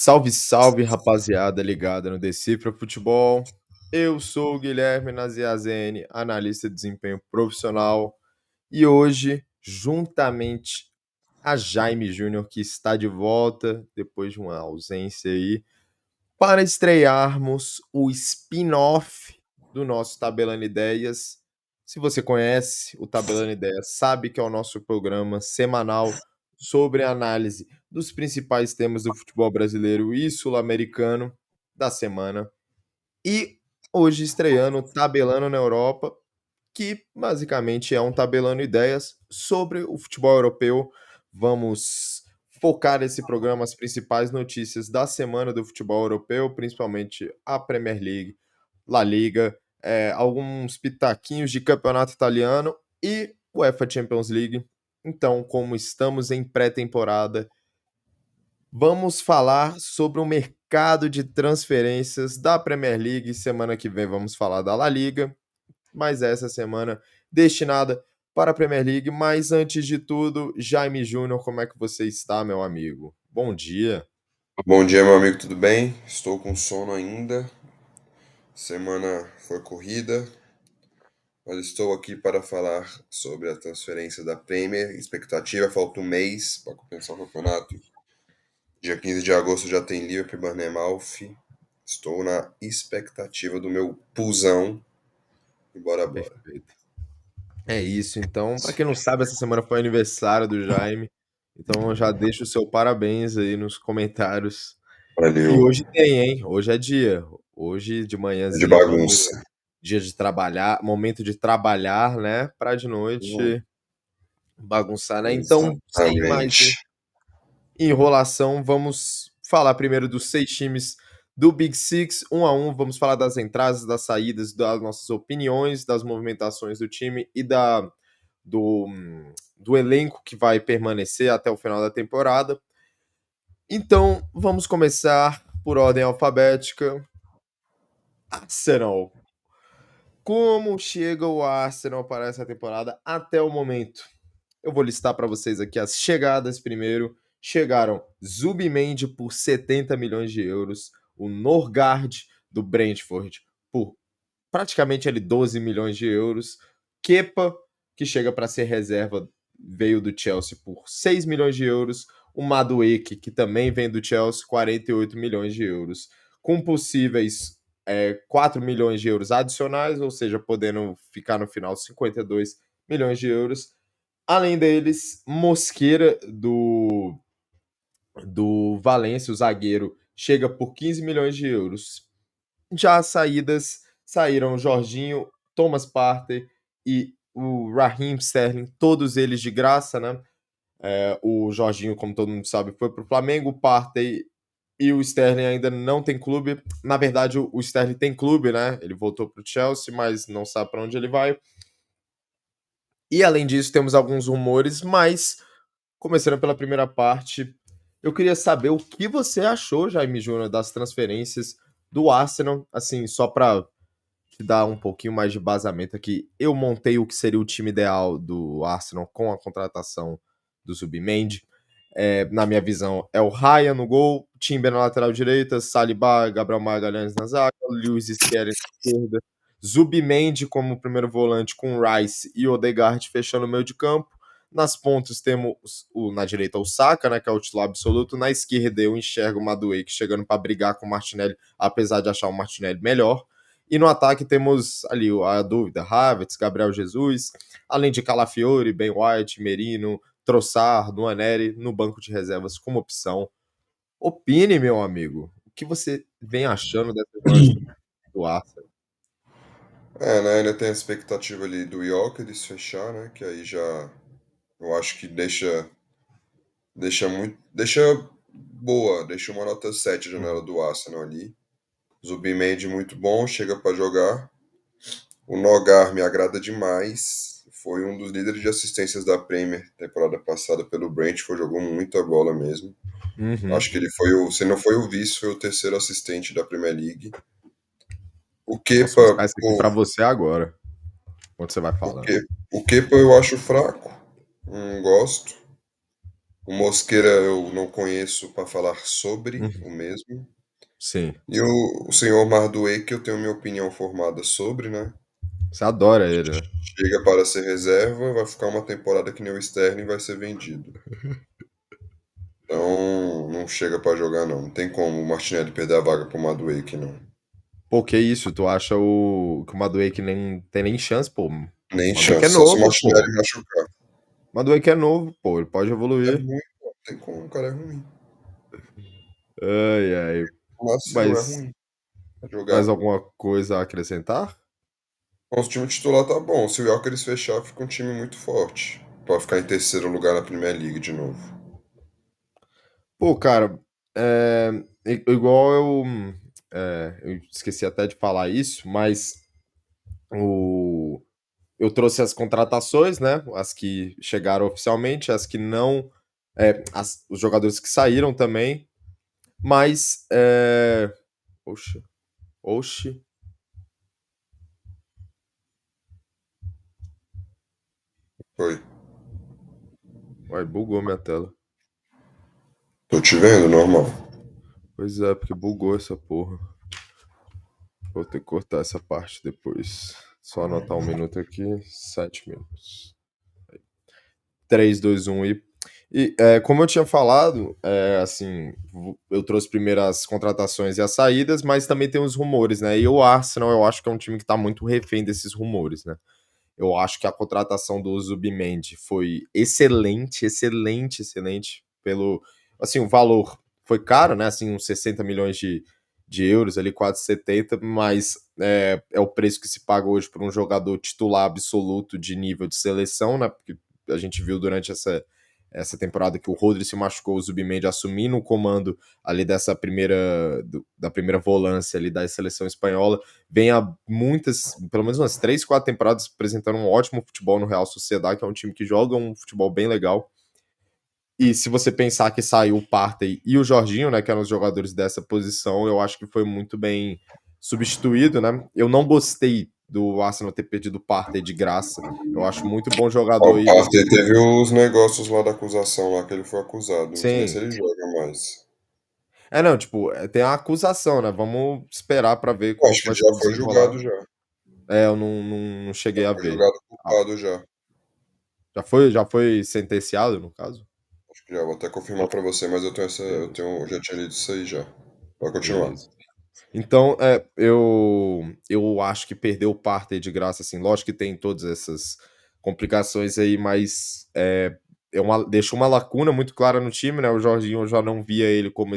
Salve, salve, rapaziada ligada no Decifra Futebol. Eu sou o Guilherme Naziazene, analista de desempenho profissional, e hoje, juntamente a Jaime Júnior, que está de volta depois de uma ausência aí, para estrearmos o spin-off do nosso Tabelando Ideias. Se você conhece o Tabelando Ideias, sabe que é o nosso programa semanal sobre a análise dos principais temas do futebol brasileiro e sul-americano da semana. E hoje estreando o Tabelando na Europa, que basicamente é um tabelando ideias sobre o futebol europeu. Vamos focar nesse programa as principais notícias da semana do futebol europeu, principalmente a Premier League, La Liga, alguns pitaquinhos de campeonato italiano e UEFA Champions League. Então, como estamos em pré-temporada, vamos falar sobre o mercado de transferências da Premier League. Semana que vem vamos falar da La Liga, mas essa semana destinada para a Premier League. Mas antes de tudo, Jaime Júnior, como é que você está, meu amigo? Bom dia. Bom dia, meu amigo, tudo bem? Estou com sono ainda. Semana foi corrida, mas estou aqui para falar sobre a transferência da Premier. Expectativa, falta um mês para começar o campeonato. Dia 15 de agosto já tem Liverpool e Bournemouth. Estou na expectativa do meu pulsão e bora. Perfeito. É isso, então. Para quem não sabe, essa semana foi aniversário do Jaime. Então já deixa o seu parabéns aí nos comentários. E Valeu. hoje tem, hein? Hoje é dia. Hoje de É de manhãzinha, vamos. bagunça. Dia de trabalhar, momento de trabalhar, né? Para de noite bagunçar, né? Então, sem mais Exatamente. enrolação, vamos falar primeiro dos 6 times do Big Six, um a um. Vamos falar das entradas, das saídas, das nossas opiniões, das movimentações do time e do, do elenco que vai permanecer até o final da temporada. Então, vamos começar por ordem alfabética. Arsenal. Como chega o Arsenal para essa temporada até o momento? Eu vou listar para vocês aqui as chegadas primeiro. Chegaram Zubimendi por 70 milhões de euros, o Norgard do Brentford por praticamente ali 12 milhões de euros, Kepa, que chega para ser reserva, veio do Chelsea por 6 milhões de euros, o Madueke, que também vem do Chelsea, 48 milhões de euros, com possíveis 4 milhões de euros adicionais, ou seja, podendo ficar no final 52 milhões de euros. Além deles, Mosqueira do Valência, o zagueiro, chega por 15 milhões de euros. Já as saídas saíram Jorginho, Thomas Partey e o Raheem Sterling, todos eles de graça, né? O Jorginho, como todo mundo sabe, foi para o Flamengo, o Partey e o Sterling ainda não tem clube. Na verdade, o Sterling tem clube, né? Ele voltou para o Chelsea, mas não sabe para onde ele vai. E além disso, temos alguns rumores, mas começando pela primeira parte, eu queria saber o que você achou, Jaime Júnior, das transferências do Arsenal, assim, só para te dar um pouquinho mais de basamento aqui. Eu montei o que seria o time ideal do Arsenal com a contratação do Zubimendi. Na minha visão, é o Raya no gol, Timber na lateral direita, Saliba, Gabriel Magalhães na zaga, Lewis Skelly na esquerda, Zubimendi como primeiro volante com Rice e Odegaard fechando o meio de campo. Nas pontas temos na direita o Saka, né, que é o titular absoluto. Na esquerda eu enxergo o Madueke chegando para brigar com o Martinelli, apesar de achar o Martinelli melhor. E no ataque temos ali a dúvida, Havertz, Gabriel Jesus, além de Calafiori, Ben White, Merino, Trossard, Nuaneri no banco de reservas como opção. Opine, meu amigo, o que você vem achando dessas novas do Arsenal? Né? Ainda tem a expectativa ali do York de se fechar, né? Que aí já eu acho que deixa boa, deixa uma nota 7 a janela Uhum. do Arsenal ali. Zubimendi muito bom, chega para jogar. O Nogar me agrada demais. Foi um dos líderes de assistências da Premier temporada passada pelo Brentford, jogou muita bola mesmo. Uhum. Acho que ele foi se não foi o vice, foi o terceiro assistente da Premier League. O Posso mostrar Kepa, isso aqui pô, para você agora, quando você vai o falando. Kepa, o Kepa eu acho fraco, não gosto. O Mosquera eu não conheço para falar sobre Uhum. o mesmo. Sim. E o senhor Mardueke, eu tenho minha opinião formada sobre, né? Você adora ele, né? Chega para ser reserva, vai ficar uma temporada que nem o Sterling vai ser vendido. Então, não chega para jogar, não. Não tem como o Martinelli perder a vaga pro Madueke, não. Pô, que isso? Tu acha que o Madueke nem tem nem chance, pô? O Nem Madueke é chance, só se o novo, Martinelli pô. machucar. O Madueke é novo, pô. Ele pode É evoluir. ruim, pô. Não tem como, o cara é ruim. Ai, ai. O Vacilo é Mas ruim pra mais jogar. alguma coisa a acrescentar? Nosso time titular tá bom. Se o Gyökeres fechar, fica um time muito forte. Pode ficar em terceiro lugar na Premier League de novo. Pô, cara, igual eu esqueci até de falar isso, mas o, eu trouxe as contratações, né? As que chegaram oficialmente, as que não. Os jogadores que saíram também, mas. Oxe, oxe, Foi. vai, bugou minha tela. Tô te vendo, normal. Pois é, porque bugou essa porra. Vou ter que cortar essa parte depois. Só anotar um minuto aqui, 7 minutos. 3, 2, 1 e. Como eu tinha falado, assim, eu trouxe primeiro as contratações e as saídas, mas também tem os rumores, né? E o Arsenal, eu acho que é um time que tá muito refém desses rumores, né? Eu acho que a contratação do Zubimendi foi excelente, excelente, excelente. Pelo. Assim, o valor foi caro, né? Assim, uns 60 milhões de euros, ali, quase 70, mas é o preço que se paga hoje por um jogador titular absoluto de nível de seleção, né? Porque a gente viu durante essa temporada que o Rodri se machucou, o Zubimendi assumindo o comando ali da primeira volância ali da seleção espanhola, vem há muitas, pelo menos umas 3, 4 temporadas apresentando um ótimo futebol no Real Sociedad, que é um time que joga um futebol bem legal. E se você pensar que saiu o Partey e o Jorginho, né, que eram os jogadores dessa posição, eu acho que foi muito bem substituído, né? Eu não gostei do Arsenal ter perdido o Partey de graça. Eu acho muito bom Ó, jogador o e Partey teve os negócios lá da acusação lá que ele foi acusado. Não sei nem se sim. ele joga mais. Não, tipo, tem a acusação, né? Vamos esperar pra ver Eu como acho que que vai já ser o foi desenrolar. julgado já. Eu não Já cheguei a foi ver. julgado Ah, culpado já. já foi sentenciado, no caso? Acho que já vou até confirmar pra você, mas Beleza, eu já tinha lido isso aí já. Pode continuar. beleza. Então, eu acho que perdeu o Partey de graça, assim, lógico que tem todas essas complicações aí, mas deixou uma lacuna muito clara no time, né? O Jorginho eu já não via ele como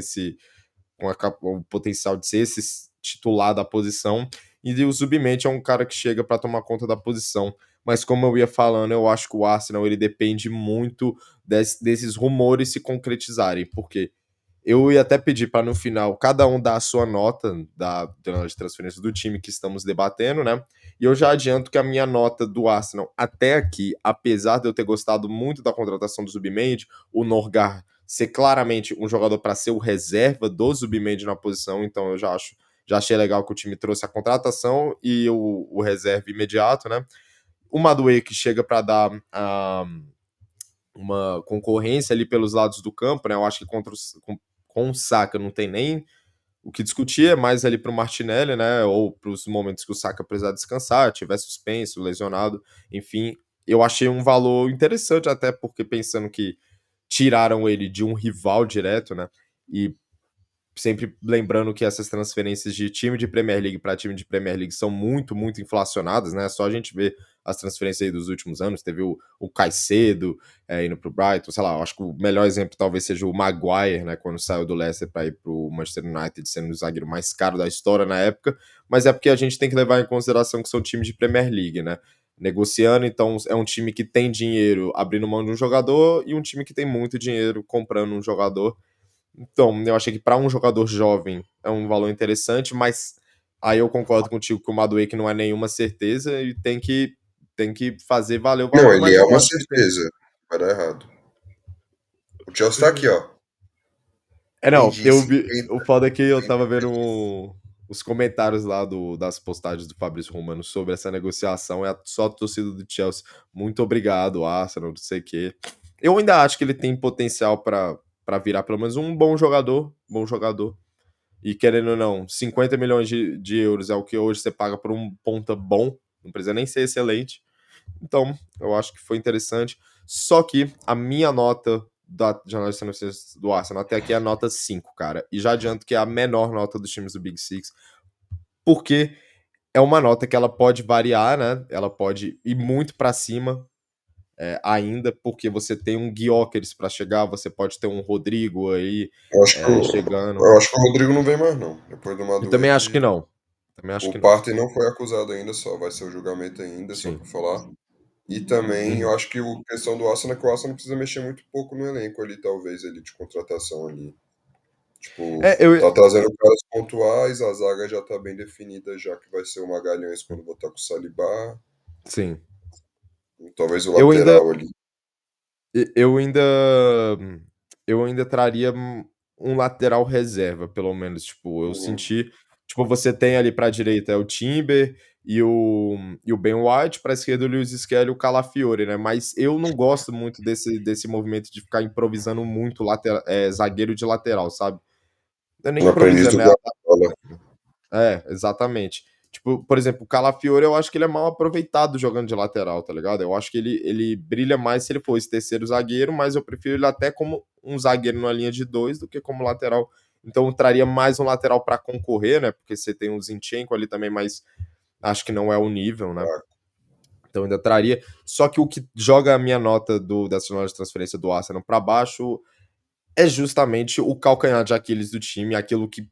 o potencial de ser esse titular da posição, e o Zubimendi é um cara que chega para tomar conta da posição. Mas como eu ia falando, eu acho que o Arsenal ele depende muito desses rumores se concretizarem, porque eu ia até pedir para no final cada um dar a sua nota da janela de transferência do time que estamos debatendo, né? E eu já adianto que a minha nota do Arsenal até aqui, apesar de eu ter gostado muito da contratação do Zubimendi, o Norgar ser claramente um jogador para ser o reserva do Zubimendi na posição, então eu já achei legal que o time trouxe a contratação e o reserva imediato, né? O Madueke que chega para dar uma concorrência ali pelos lados do campo, né? Eu acho que com o Saka não tem nem o que discutir, é mais ali para o Martinelli, né? Ou para os momentos que o Saka precisar descansar, tiver suspenso, lesionado, enfim. Eu achei um valor interessante, até porque pensando que tiraram ele de um rival direto, né? E sempre lembrando que essas transferências de time de Premier League para time de Premier League são muito, muito inflacionadas, né? Só a gente ver as transferências aí dos últimos anos. Teve o Caicedo indo para o Brighton, sei lá, acho que o melhor exemplo talvez seja o Maguire, né? Quando saiu do Leicester para ir para o Manchester United, sendo o zagueiro mais caro da história na época. Mas é porque a gente tem que levar em consideração que são times de Premier League, né? Negociando, então é um time que tem dinheiro abrindo mão de um jogador e um time que tem muito dinheiro comprando um jogador. Então, eu achei que para um jogador jovem é um valor interessante, mas aí eu concordo contigo que o Madueke não é nenhuma certeza e tem que fazer valer o Não, valor, ele mas é eu uma acho que tem. certeza. Vai dar errado. O Chelsea tá aqui, ó. Não, Entendi, eu vi. 50, O foda é que eu 50 tava vendo vezes. os comentários lá das postagens do Fabrício Romano sobre essa negociação. É só a torcida do Chelsea. Muito obrigado, Arsenal, não sei o quê. Eu ainda acho que ele tem potencial para virar pelo menos um bom jogador. E querendo ou não, 50 milhões de euros é o que hoje você paga por um ponta bom, não precisa nem ser excelente. Então, eu acho que foi interessante. Só que a minha nota da janela de transferências do Arsenal até aqui é a nota 5, cara. E já adianto que é a menor nota dos times do Big Six, porque é uma nota que ela pode variar, né? Ela pode ir muito para cima ainda, porque você tem um Gyökeres para chegar, você pode ter um Rodrigo aí Eu acho que chegando. eu acho que o Rodrigo não vem mais, não. Depois do Eu também acho que Madueke, não. Também acho o que não. Partey não foi acusado ainda, só vai ser o julgamento ainda, só Sim. pra falar. E também eu Uhum. acho que a questão do Arsenal é que o Arsenal precisa mexer muito pouco no elenco ali, talvez, ali, de contratação ali. Tipo, É, eu. tá trazendo caras pontuais, a zaga já tá bem definida, já que vai ser o Magalhães quando botar com o Saliba. Sim. Talvez o Eu ainda lateral ali. E- Eu ainda. Eu ainda traria um lateral reserva, pelo menos. Tipo, eu Uhum. senti. Tipo, você tem ali pra direita o Timber e o Ben White, pra esquerda o Lewis Skelly e o Calafiore, né? Mas eu não gosto muito desse movimento de ficar improvisando muito zagueiro de lateral, sabe? Eu nem No aprendiz improviso, é do meio. Guardiola. Exatamente. Tipo, por exemplo, o Calafiore eu acho que ele é mal aproveitado jogando de lateral, tá ligado? Eu acho que ele brilha mais se ele for esse terceiro zagueiro, mas eu prefiro ele até como um zagueiro na linha de dois do que como lateral. Então eu traria mais um lateral para concorrer, né? Porque você tem o Zinchenko ali também, mas acho que não é o nível, né? Ah, Então ainda traria. Só que o que joga a minha nota dessa janela de transferência do Arsenal para baixo é justamente o calcanhar de Aquiles do time, aquilo que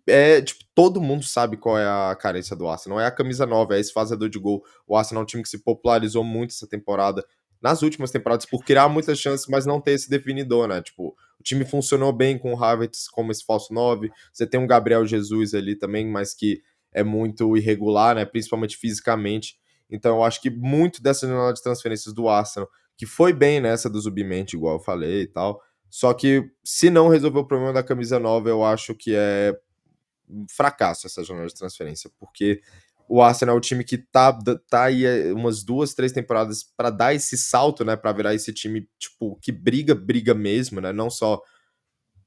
é, tipo, todo mundo sabe qual é a carência do Arsenal. É a camisa nova, é esse fazedor de gol. O Arsenal é um time que se popularizou muito essa temporada, nas últimas temporadas, por criar muitas chances, mas não ter esse definidor, né? Tipo, o time funcionou bem com o Havertz como esse falso 9. Você tem um Gabriel Jesus ali também, mas que é muito irregular, né? Principalmente fisicamente. Então, eu acho que muito dessa janela de transferências do Arsenal, que foi bem nessa do Zubimendi, igual eu falei e tal. Só que se não resolver o problema da camisa nova, eu acho que é fracasso essa janela de transferência, porque o Arsenal é o time que tá aí umas 2, 3 temporadas para dar esse salto, né, para virar esse time tipo que briga mesmo, né, não só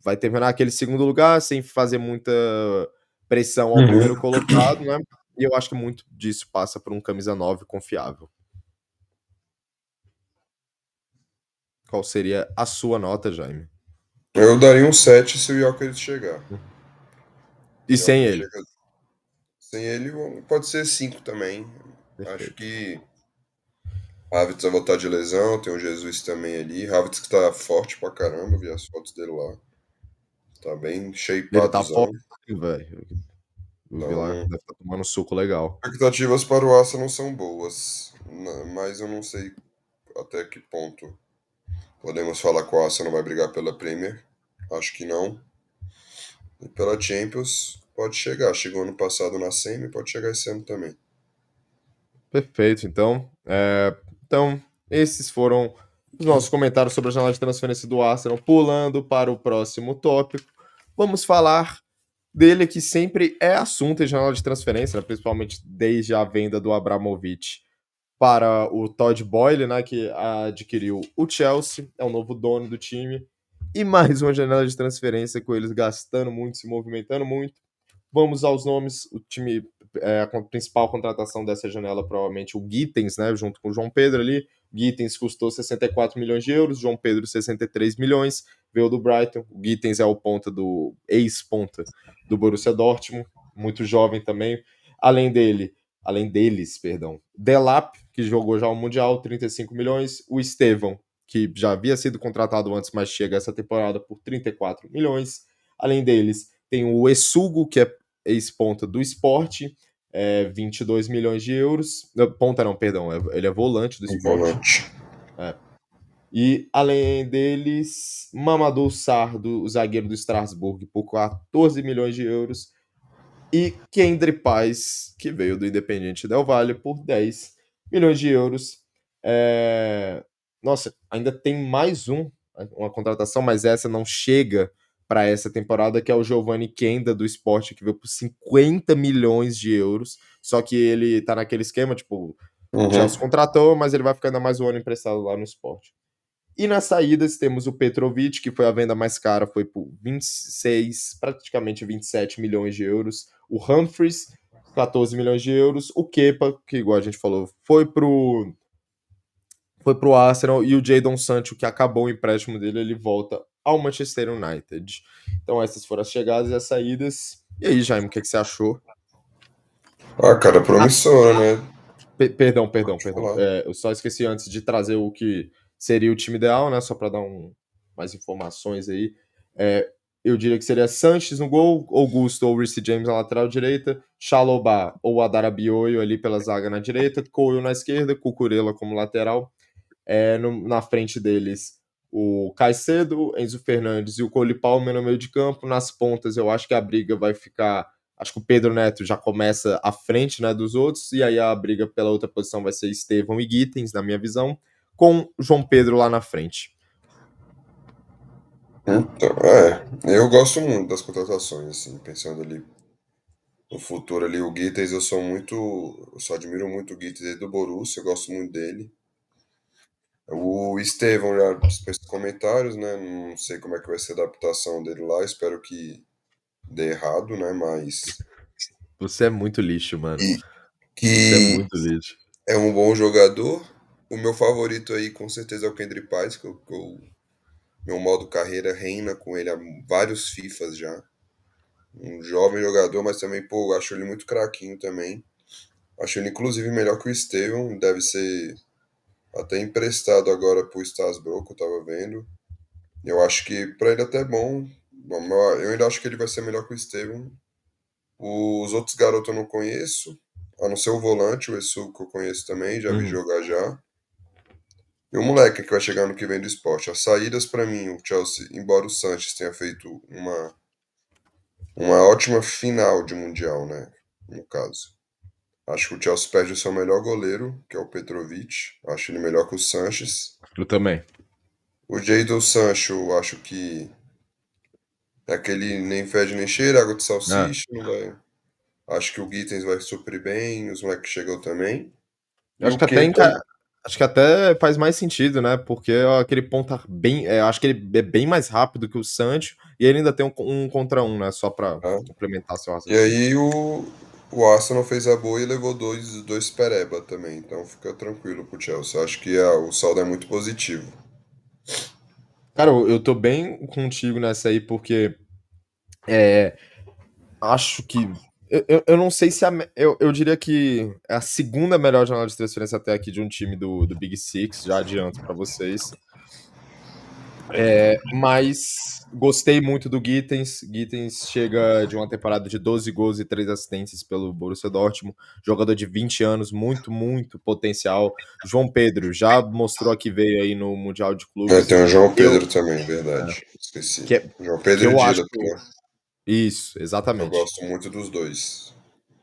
vai terminar aquele segundo lugar sem fazer muita pressão ao uhum. primeiro colocado, né? E eu acho que muito disso passa por um camisa 9 confiável. Qual seria a sua nota, Jaime? Eu daria um 7 se o Gyökeres chegar. E sem Gyökeres ele. chega sem ele, pode ser 5 também. Acho Perfeito. que Havertz vai voltar de lesão, tem o Jesus também ali. Havertz que tá forte pra caramba, vi as fotos dele lá. Tá bem Ele tá forte, shapeadzão. velho. Eu vi lá, Então, deve estar tomando suco legal. expectativas para o Arsenal são boas, mas eu não sei até que ponto podemos falar que o Arsenal vai brigar pela Premier. Acho que não. E pela Champions, pode chegar. Chegou ano passado na Semi, pode chegar esse ano também. Perfeito, então, esses foram os nossos comentários sobre a janela de transferência do Arsenal. Pulando para o próximo tópico, vamos falar dele que sempre é assunto em janela de transferência, né, principalmente desde a venda do Abramovich para o Todd Boyle, né, que adquiriu o Chelsea, é o novo dono do time, e mais uma janela de transferência com eles gastando muito, se movimentando muito. Vamos aos nomes. O time, a principal contratação dessa janela, provavelmente o Gittens, né? Junto com o João Pedro ali. Gittens custou 64 milhões de euros, João Pedro 63 milhões, veio do Brighton. O Gittens é o ponta do ex-ponta do Borussia Dortmund, muito jovem também. Além dele, além deles, perdão, Delap, que jogou já o Mundial, 35 milhões. O Estevão, que já havia sido contratado antes, mas chega essa temporada por 34 milhões. Além deles, tem o Essugo, que é ex-ponta do esporte, 22 milhões de euros. Não, ponta não, perdão, ele é volante do Um esporte. volante. É. E além deles, Mamadou Sarr, o zagueiro do Strasbourg, por 14 milhões de euros. E Kendry Paz, que veio do Independiente Del Valle, por 10 milhões de euros. Nossa, ainda tem mais uma contratação, mas essa não chega para essa temporada, que é o Giovanni Kenda do Sport, que veio por 50 milhões de euros. Só que ele tá naquele esquema, tipo, o Uhum. Chelsea contratou, mas ele vai ficar ainda mais um ano emprestado lá no Sport. E nas saídas temos o Petrovic, que foi a venda mais cara, foi por 26, praticamente 27 milhões de euros. O Humphries, 14 milhões de euros. O Kepa, que igual a gente falou, foi pro Arsenal. E o Jadon Sancho, que acabou o empréstimo dele, ele volta ao Manchester United. Então essas foram as chegadas e as saídas. E aí, Jaime, o que você achou? Ah, cara, promissora, né? Pode Perdão. falar. Eu só esqueci antes de trazer o que seria o time ideal, né? Só para dar mais informações aí. É, eu diria que seria Sanches no gol, Augusto ou Reece James na lateral direita, Chalobah ou Adarabioyo ali pela zaga na direita, Cole na esquerda, Cucurella como lateral. Na frente deles, o Caicedo, Enzo Fernandes e o Cole Palmer no meio de campo. Nas pontas, eu acho que a briga vai ficar. Acho que o Pedro Neto já começa à frente, né, dos outros, e aí a briga pela outra posição vai ser Estevão e Guitens, na minha visão, com João Pedro lá na frente. Então, eu gosto muito das contratações, assim, pensando ali no futuro ali, o Gittens, eu só admiro muito o Gittens aí do Borussia, eu gosto muito dele. O Estevão já dispensa comentários, né? Não sei como é que vai ser a adaptação dele lá, espero que dê errado, né? Mas Você é muito lixo, mano. e Você é que muito lixo. é um bom jogador. O meu favorito aí com certeza é o Kendry Paz, meu modo carreira reina com ele há vários FIFAs já. Um jovem jogador, mas também, pô, acho ele muito craquinho também. Acho ele inclusive melhor que o Estevão, deve ser até emprestado agora pro Strasbourg, que eu tava vendo. Eu acho que pra ele até é bom. Bom, eu ainda acho que ele vai ser melhor que o Estevão. Os outros garotos eu não conheço, a não ser o volante, o Esu, que eu conheço também, já vi Uhum. jogar já. E o moleque que vai chegar no que vem do esporte. As saídas pra mim, o Chelsea, embora o Sanches tenha feito uma ótima final de Mundial, né? No caso. Acho que o Chelsea perde o seu melhor goleiro, que é o Petrovic. Acho ele melhor que o Sanches. Eu também. O Jadon Sancho, acho que é aquele nem fede nem cheira, água de Ah. salsicha, não vai. Acho que o Gittens vai suprir bem, os moleques que chegou também. Eu E acho o que até Kepa, acho que até faz mais sentido, né? Porque aquele ponta bem, eu acho que ele é bem mais rápido que o Sancho e ele ainda tem um contra um, né? Só para tá? complementar seu E raciocínio. aí o Arsenal fez a boa e levou dois pereba também. Então fica tranquilo pro Chelsea. Acho que o saldo é muito positivo. Cara, eu tô bem contigo nessa aí porque é, acho que eu não sei se eu diria que é a segunda melhor janela de transferência até aqui de um time do Big Six, já adianto para vocês. Mas gostei muito do Gittens. Gittens chega de uma temporada de 12 gols e 3 assistências pelo Borussia Dortmund. Jogador de 20 anos, muito, muito potencial. João Pedro já mostrou que veio aí no Mundial de É, Clubes. tem o João Eu, Pedro também, verdade. Esqueci. que, é- João que Pedro e eu acho. Dida, pô. Isso, Eu exatamente. gosto muito dos dois.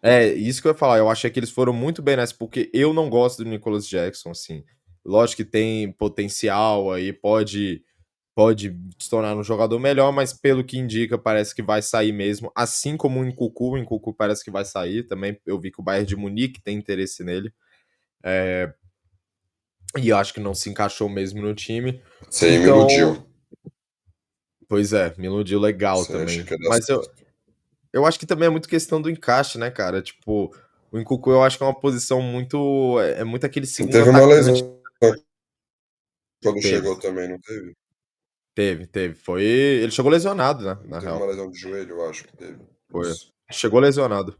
É, isso que eu ia falar. Eu achei que eles foram muito bem nessa, porque eu não gosto do Nicholas Jackson, assim. Lógico que tem potencial aí, pode se tornar um jogador melhor, mas pelo que indica, parece que vai sair mesmo. Assim como o Nkunku parece que vai sair também. Eu vi que o Bayern de Munique tem interesse nele. E eu acho que não se encaixou mesmo no time. Isso aí me Então, iludiu. pois é, me iludiu legal Isso aí achei também. que ia dar Mas certo. eu acho que também é muito questão do encaixe, né, cara? Tipo, o Nkunku eu acho que é uma posição muito. É muito aquele Não segundo teve uma atacante. lesão quando Teve, chegou também, não teve? teve. Foi. Ele chegou lesionado, né? Não Na teve uma real. lesão de joelho, eu acho que teve. Foi. Isso. Chegou lesionado.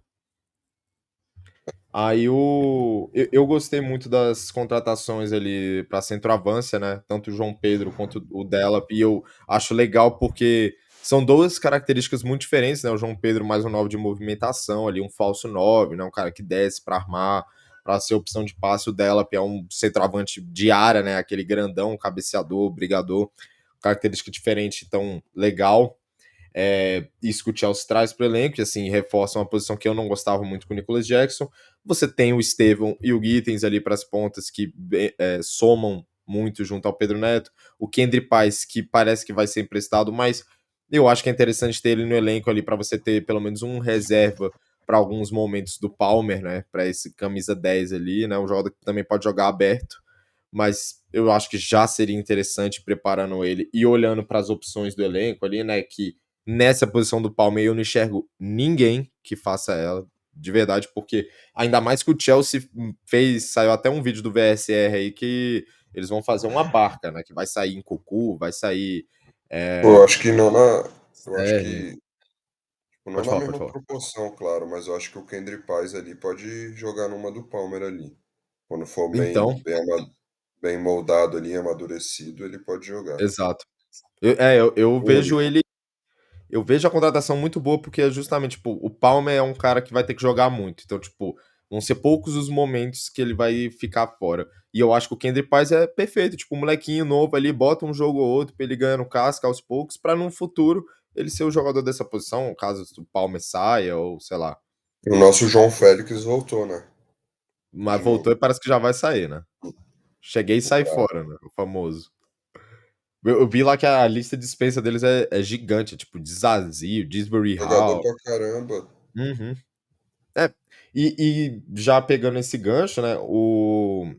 Aí eu gostei muito das contratações ali para centroavância, né? Tanto o João Pedro quanto o Delap. E eu acho legal porque são duas características muito diferentes, né? O João Pedro mais um 9 de movimentação ali, um falso 9, né? Um cara que desce para armar, para ser opção de passe. O Delap é um centroavante de área, né? Aquele grandão, cabeceador, brigador. Característica diferente, então legal. Isso que o Chelsea traz para o elenco, e assim, reforça uma posição que eu não gostava muito com o Nicolas Jackson. Você tem o Estevão e o Gittens ali para as pontas que somam muito junto ao Pedro Neto. O Kendry Paz, que parece que vai ser emprestado, mas eu acho que é interessante ter ele no elenco ali para você ter pelo menos um reserva para alguns momentos do Palmer, né? Para esse camisa 10 ali, né? Um jogador que também pode jogar aberto. Mas eu acho que já seria interessante preparando ele e olhando para as opções do elenco ali, né? Que nessa posição do Palmeiras eu não enxergo ninguém que faça ela, de verdade, porque ainda mais que o Chelsea saiu até um vídeo do VSR aí que eles vão fazer uma barca, né? Que vai sair em Cucu, vai sair. Pô, eu É, acho que não na. Eu acho Sterling. que. Tipo, não Pode na falar, pode mesma falar. proporção, claro, mas eu acho que o Kendry Paz ali pode jogar numa do Palmer ali. Quando for Então, bem moldado ali, amadurecido, ele pode jogar. exato. Eu O vejo único. ele. Eu vejo a contratação muito boa porque é justamente, tipo, o Palmer é um cara que vai ter que jogar muito. Então, tipo, vão ser poucos os momentos que ele vai ficar fora. E eu acho que o Kendrick Paz é perfeito, tipo, um molequinho novo ali, bota um jogo ou outro pra ele ganhando casca aos poucos, pra no futuro ele ser o jogador dessa posição, caso o Palmer saia ou sei lá. O nosso João Félix voltou, né? Mas De voltou e novo. parece que já vai sair, né? Cheguei e O saí brabo. fora, né? O famoso. Eu vi lá que a lista de dispensa deles é gigante, é tipo Disazio, Disbury Jogador Hall. pra caramba. Uhum. É, e já pegando esse gancho, né,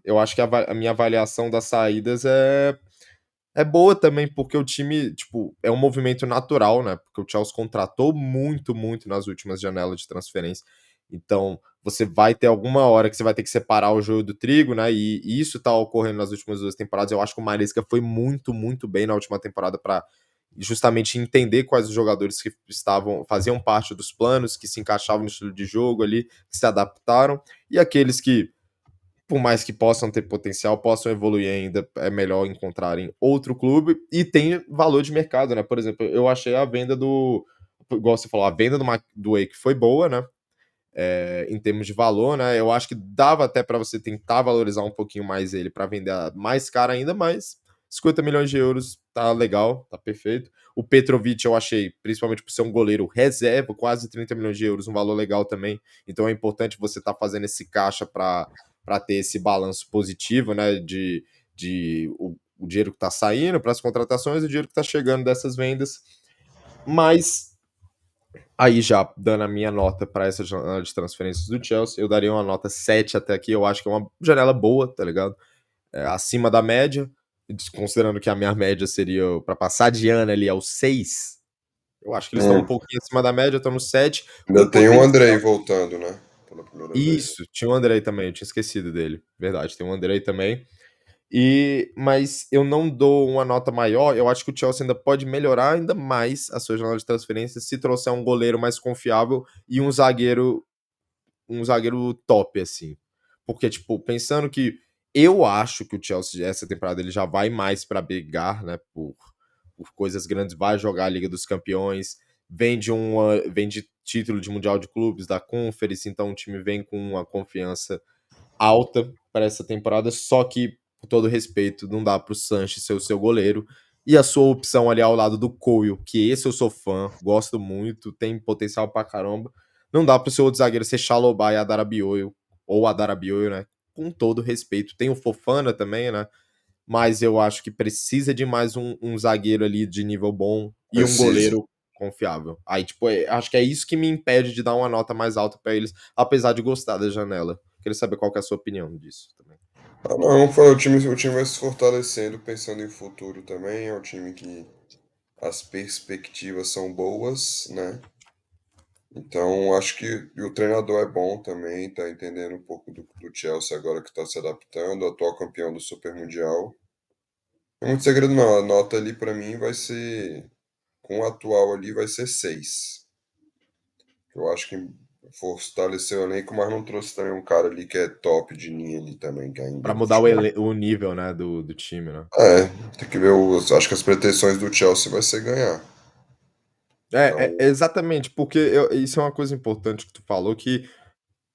eu acho que a minha avaliação das saídas é boa também, porque o time, tipo, é um movimento natural, né, porque o Chelsea contratou muito, muito nas últimas janelas de transferência. Então, você vai ter alguma hora que você vai ter que separar o joio do trigo, né, e isso tá ocorrendo nas últimas 2 temporadas. Eu acho que o Maresca foi muito, muito bem na última temporada para justamente entender quais os jogadores que faziam parte dos planos, que se encaixavam no estilo de jogo ali, que se adaptaram, e aqueles que, por mais que possam ter potencial, possam evoluir ainda, é melhor encontrarem outro clube e tem valor de mercado, né? Por exemplo, eu achei a venda igual você falou, a venda do Wake foi boa, né? Em termos de valor, né? Eu acho que dava até para você tentar valorizar um pouquinho mais ele para vender mais caro ainda, mas 50 milhões de euros tá legal, tá perfeito. O Petrovic eu achei, principalmente por ser um goleiro reserva, quase 30 milhões de euros, um valor legal também. Então é importante você estar fazendo esse caixa para ter esse balanço positivo, né? O dinheiro que está saindo para as contratações e o dinheiro que está chegando dessas vendas. Mas aí já dando a minha nota para essa janela de transferências do Chelsea, eu daria uma nota 7 até aqui. Eu acho que é uma janela boa, tá ligado? Acima da média, considerando que a minha média seria para passar de ano ali ao 6. Eu acho que eles estão um Hum. pouquinho acima da média, estão no 7 com Ainda tem o Andrei potencial. voltando, né? Pela primeira vez. Isso, tinha o Andrei também, eu tinha esquecido dele. Verdade, tem o Andrei também. Mas eu não dou uma nota maior. Eu acho que o Chelsea ainda pode melhorar ainda mais a sua janela de transferência se trouxer um goleiro mais confiável e um zagueiro top, assim. Porque, tipo, pensando que eu acho que o Chelsea, essa temporada, ele já vai mais para brigar, né, por coisas grandes, vai jogar a Liga dos Campeões, vem de título de Mundial de Clubes, da Conference, então o time vem com uma confiança alta para essa temporada, só que, com todo respeito, não dá para o Sanches ser o seu goleiro. E a sua opção ali ao lado do Coio, que esse eu sou fã, gosto muito, tem potencial pra caramba. Não dá pro seu outro zagueiro ser Chalobah e Adarabioyo, ou Adarabioyo, né? Com todo respeito. Tem o Fofana também, né? Mas eu acho que precisa de mais um zagueiro ali de nível bom e um Precisa. goleiro confiável. Aí, tipo, acho que é isso que me impede de dar uma nota mais alta pra eles, apesar de gostar da janela. Queria saber qual que é a sua opinião disso também. Ah, não, foi o time vai se fortalecendo pensando em futuro também. É um time que as perspectivas são boas, né? Então, acho que o treinador é bom também, tá entendendo um pouco do Chelsea agora que está se adaptando, atual campeão do Super Mundial. Não é muito segredo não, a nota ali para mim vai ser, com o atual ali, vai ser 6. Eu acho que fortaleceu o elenco, mas não trouxe também um cara ali que é top de linha ali também, que ainda Pra no mudar o, futebol. o nível, né, do time, né? É, tem que ver acho que as pretensões do Chelsea vai ser ganhar. Então, Exatamente, porque isso é uma coisa importante que tu falou, que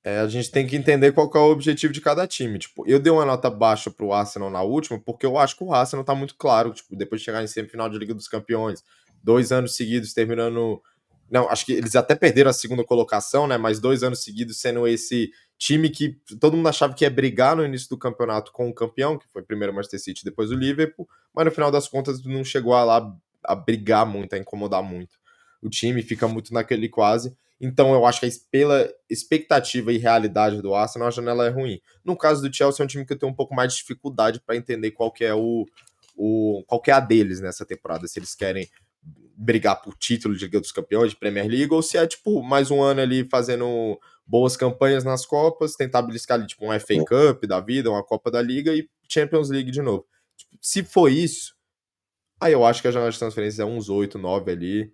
a gente tem que entender qual que é o objetivo de cada time. Tipo, eu dei uma nota baixa pro Arsenal na última, porque eu acho que o Arsenal tá muito claro, tipo, depois de chegar em semifinal de Liga dos Campeões, 2 anos seguidos terminando. Não, acho que eles até perderam a segunda colocação, né? Mas 2 anos seguidos sendo esse time que todo mundo achava que ia brigar no início do campeonato com o campeão, que foi primeiro o Manchester City, depois o Liverpool, mas no final das contas não chegou a lá a brigar muito, a incomodar muito. O time fica muito naquele quase. Então eu acho que pela expectativa e realidade do Arsenal, a janela é ruim. No caso do Chelsea, é um time que eu tenho um pouco mais de dificuldade para entender qual que é qual que é a deles nessa temporada, se eles querem brigar por título de Liga dos Campeões, de Premier League, ou se é tipo mais um ano ali fazendo boas campanhas nas Copas, tentar beliscar ali tipo um FA Cup da vida, uma Copa da Liga e Champions League de novo. Tipo, se for isso, aí eu acho que a janela de transferência é uns 8, 9 ali.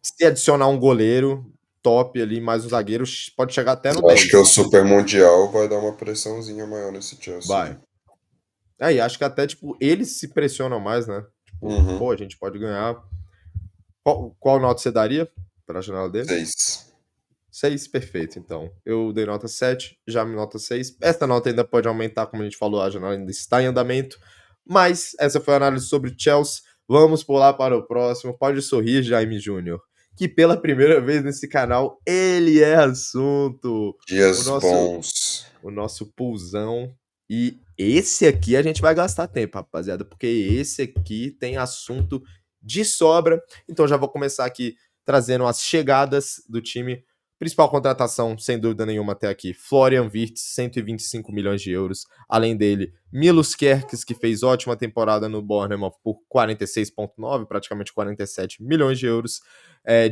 Se adicionar um goleiro top ali, mais um zagueiro, pode chegar até no Eu acho que 10. o Super Mundial vai dar uma pressãozinha maior nesse Chelsea Vai. aí. Aí acho que até, tipo, eles se pressionam mais, né? Tipo, Uhum. pô, a gente pode ganhar. Qual nota você daria para a janela deles? 6. 6, perfeito. Então, eu dei nota 7, já me nota 6. Essa nota ainda pode aumentar, como a gente falou, a janela ainda está em andamento. Mas essa foi a análise sobre Chelsea. Vamos pular para o próximo. Pode sorrir, Jaime Júnior. Que pela primeira vez nesse canal, ele é assunto. O Dias nosso bons. o nosso pulsão. E esse aqui a gente vai gastar tempo, rapaziada, porque esse aqui tem assunto de sobra. Então já vou começar aqui trazendo as chegadas do time. Principal contratação, sem dúvida nenhuma, até aqui: Florian Wirtz, 125 milhões de euros. Além dele, Milos Kerkez, que fez ótima temporada no Bournemouth por 46,9, praticamente 47 milhões de euros.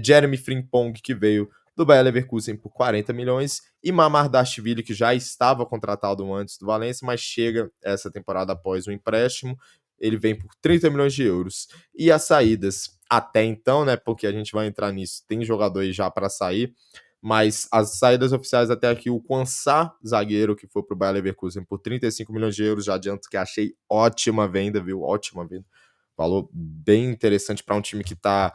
Jeremy Frimpong, que veio do Bayer Leverkusen por 40 milhões, e Mamardashvili, que já estava contratado antes do Valência, mas chega essa temporada após o empréstimo, ele vem por 30 milhões de euros. E as saídas, até então, né, porque a gente vai entrar nisso, tem jogador aí já para sair, mas as saídas oficiais até aqui, o Quansah, zagueiro, que foi para o Bayer Leverkusen por 35 milhões de euros, já adianto que achei ótima venda, viu? Ótima venda. Valor bem interessante para um time que está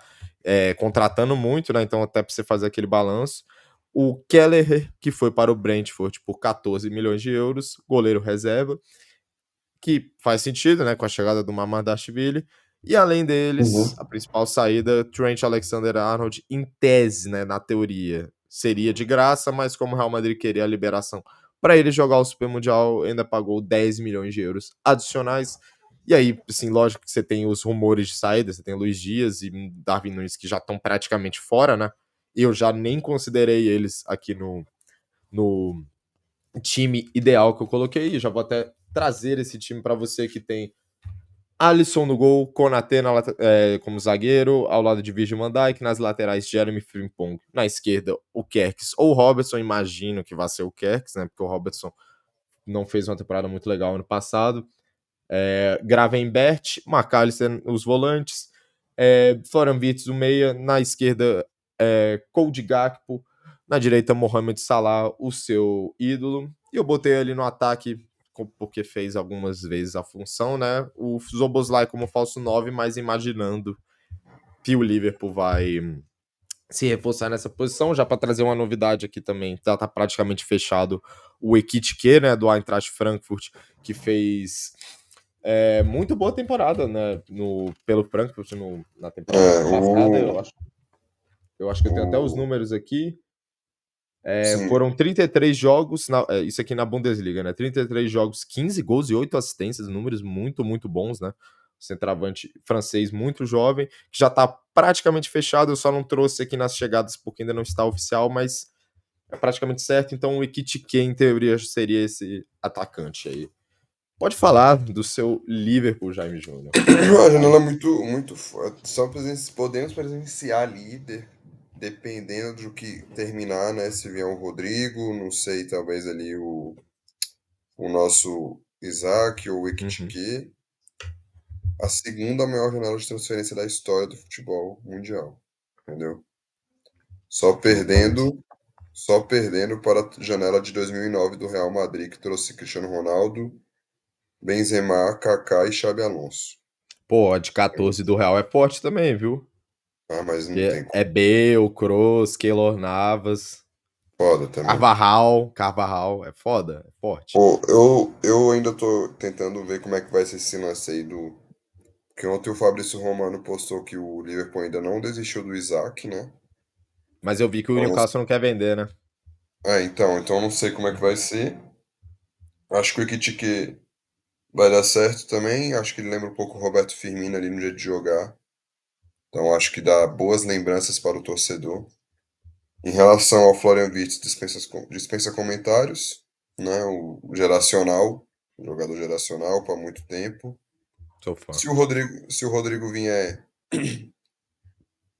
contratando muito, né? Então, até para você fazer aquele balanço. O Kelleher, que foi para o Brentford por 14 milhões de euros, goleiro reserva, que faz sentido, né? Com a chegada do Mamardashvili. E além deles, Uhum. a principal saída, Trent Alexander-Arnold, em tese, né? Na teoria, seria de graça, mas como o Real Madrid queria a liberação para ele jogar o Super Mundial, ainda pagou 10 milhões de euros adicionais. E aí, assim, lógico que você tem os rumores de saída, você tem Luiz Dias e Darwin Nunes que já estão praticamente fora, né? Eu já nem considerei eles aqui no time ideal que eu coloquei. Já vou até trazer esse time para você que tem Alisson no gol, Konaté como zagueiro, ao lado de Virgil van Dijk, nas laterais Jeremy Frimpong, na esquerda o Kerkez ou o Robertson, imagino que vai ser o Kerkez, né, porque o Robertson não fez uma temporada muito legal ano passado. Gravenberch, McAllister, os volantes, Florian Wirtz, o meia, na esquerda, Cody Gakpo, na direita, Mohamed Salah, o seu ídolo, e eu botei ali no ataque, porque fez algumas vezes a função, né, o Szoboszlai como falso 9, mas imaginando que o Liverpool vai se reforçar nessa posição, já para trazer uma novidade aqui também, tá praticamente fechado o Ekitike, né, do Eintracht Frankfurt, que fez muito boa temporada, né? Pelo Frankfurt na temporada É, passada. Eu acho que eu tenho até os o, números aqui. sim, Foram 33 jogos, isso aqui na Bundesliga, né? 33 jogos, 15 gols e 8 assistências, números muito, muito bons, né? Centroavante francês muito jovem, que já tá praticamente fechado. Eu só não trouxe aqui nas chegadas porque ainda não está oficial, mas é praticamente certo. Então o Ekitike, em teoria, seria esse atacante aí. Pode falar do seu Liverpool, Jaime Júnior. Fica à a janela é vontade. muito forte. Só podemos presenciar ali, dependendo do que terminar, né? Se vier o Rodrigo, não sei, talvez ali o nosso Isaac ou o Uhum. Ekitike, a segunda maior janela de transferência da história do futebol mundial, entendeu? Só Exatamente. perdendo, só perdendo para a janela de 2009 do Real Madrid, que trouxe Cristiano Ronaldo, Benzema, Kaká e Xabi Alonso. Pô, a de 14 do Real é forte também, viu? Ah, mas não Que tem é como. Bale, Kroos, Keylor Navas, Foda também. Carvajal, é foda, é forte. Pô, eu ainda tô tentando ver como é que vai ser esse lance aí do. Porque ontem o Fabrício Romano postou que o Liverpool ainda não desistiu do Isaac, né? Mas eu vi que o Então, Newcastle não quer vender, né? então não sei como é que vai ser. Acho que o Ekitike vai dar certo também. Acho que ele lembra um pouco o Roberto Firmino ali no jeito de jogar. Então acho que dá boas lembranças para o torcedor. Em relação ao Florian Wirtz, dispensa comentários, né? O geracional, o jogador geracional para muito tempo. Sou fã. Se o Rodrigo vier,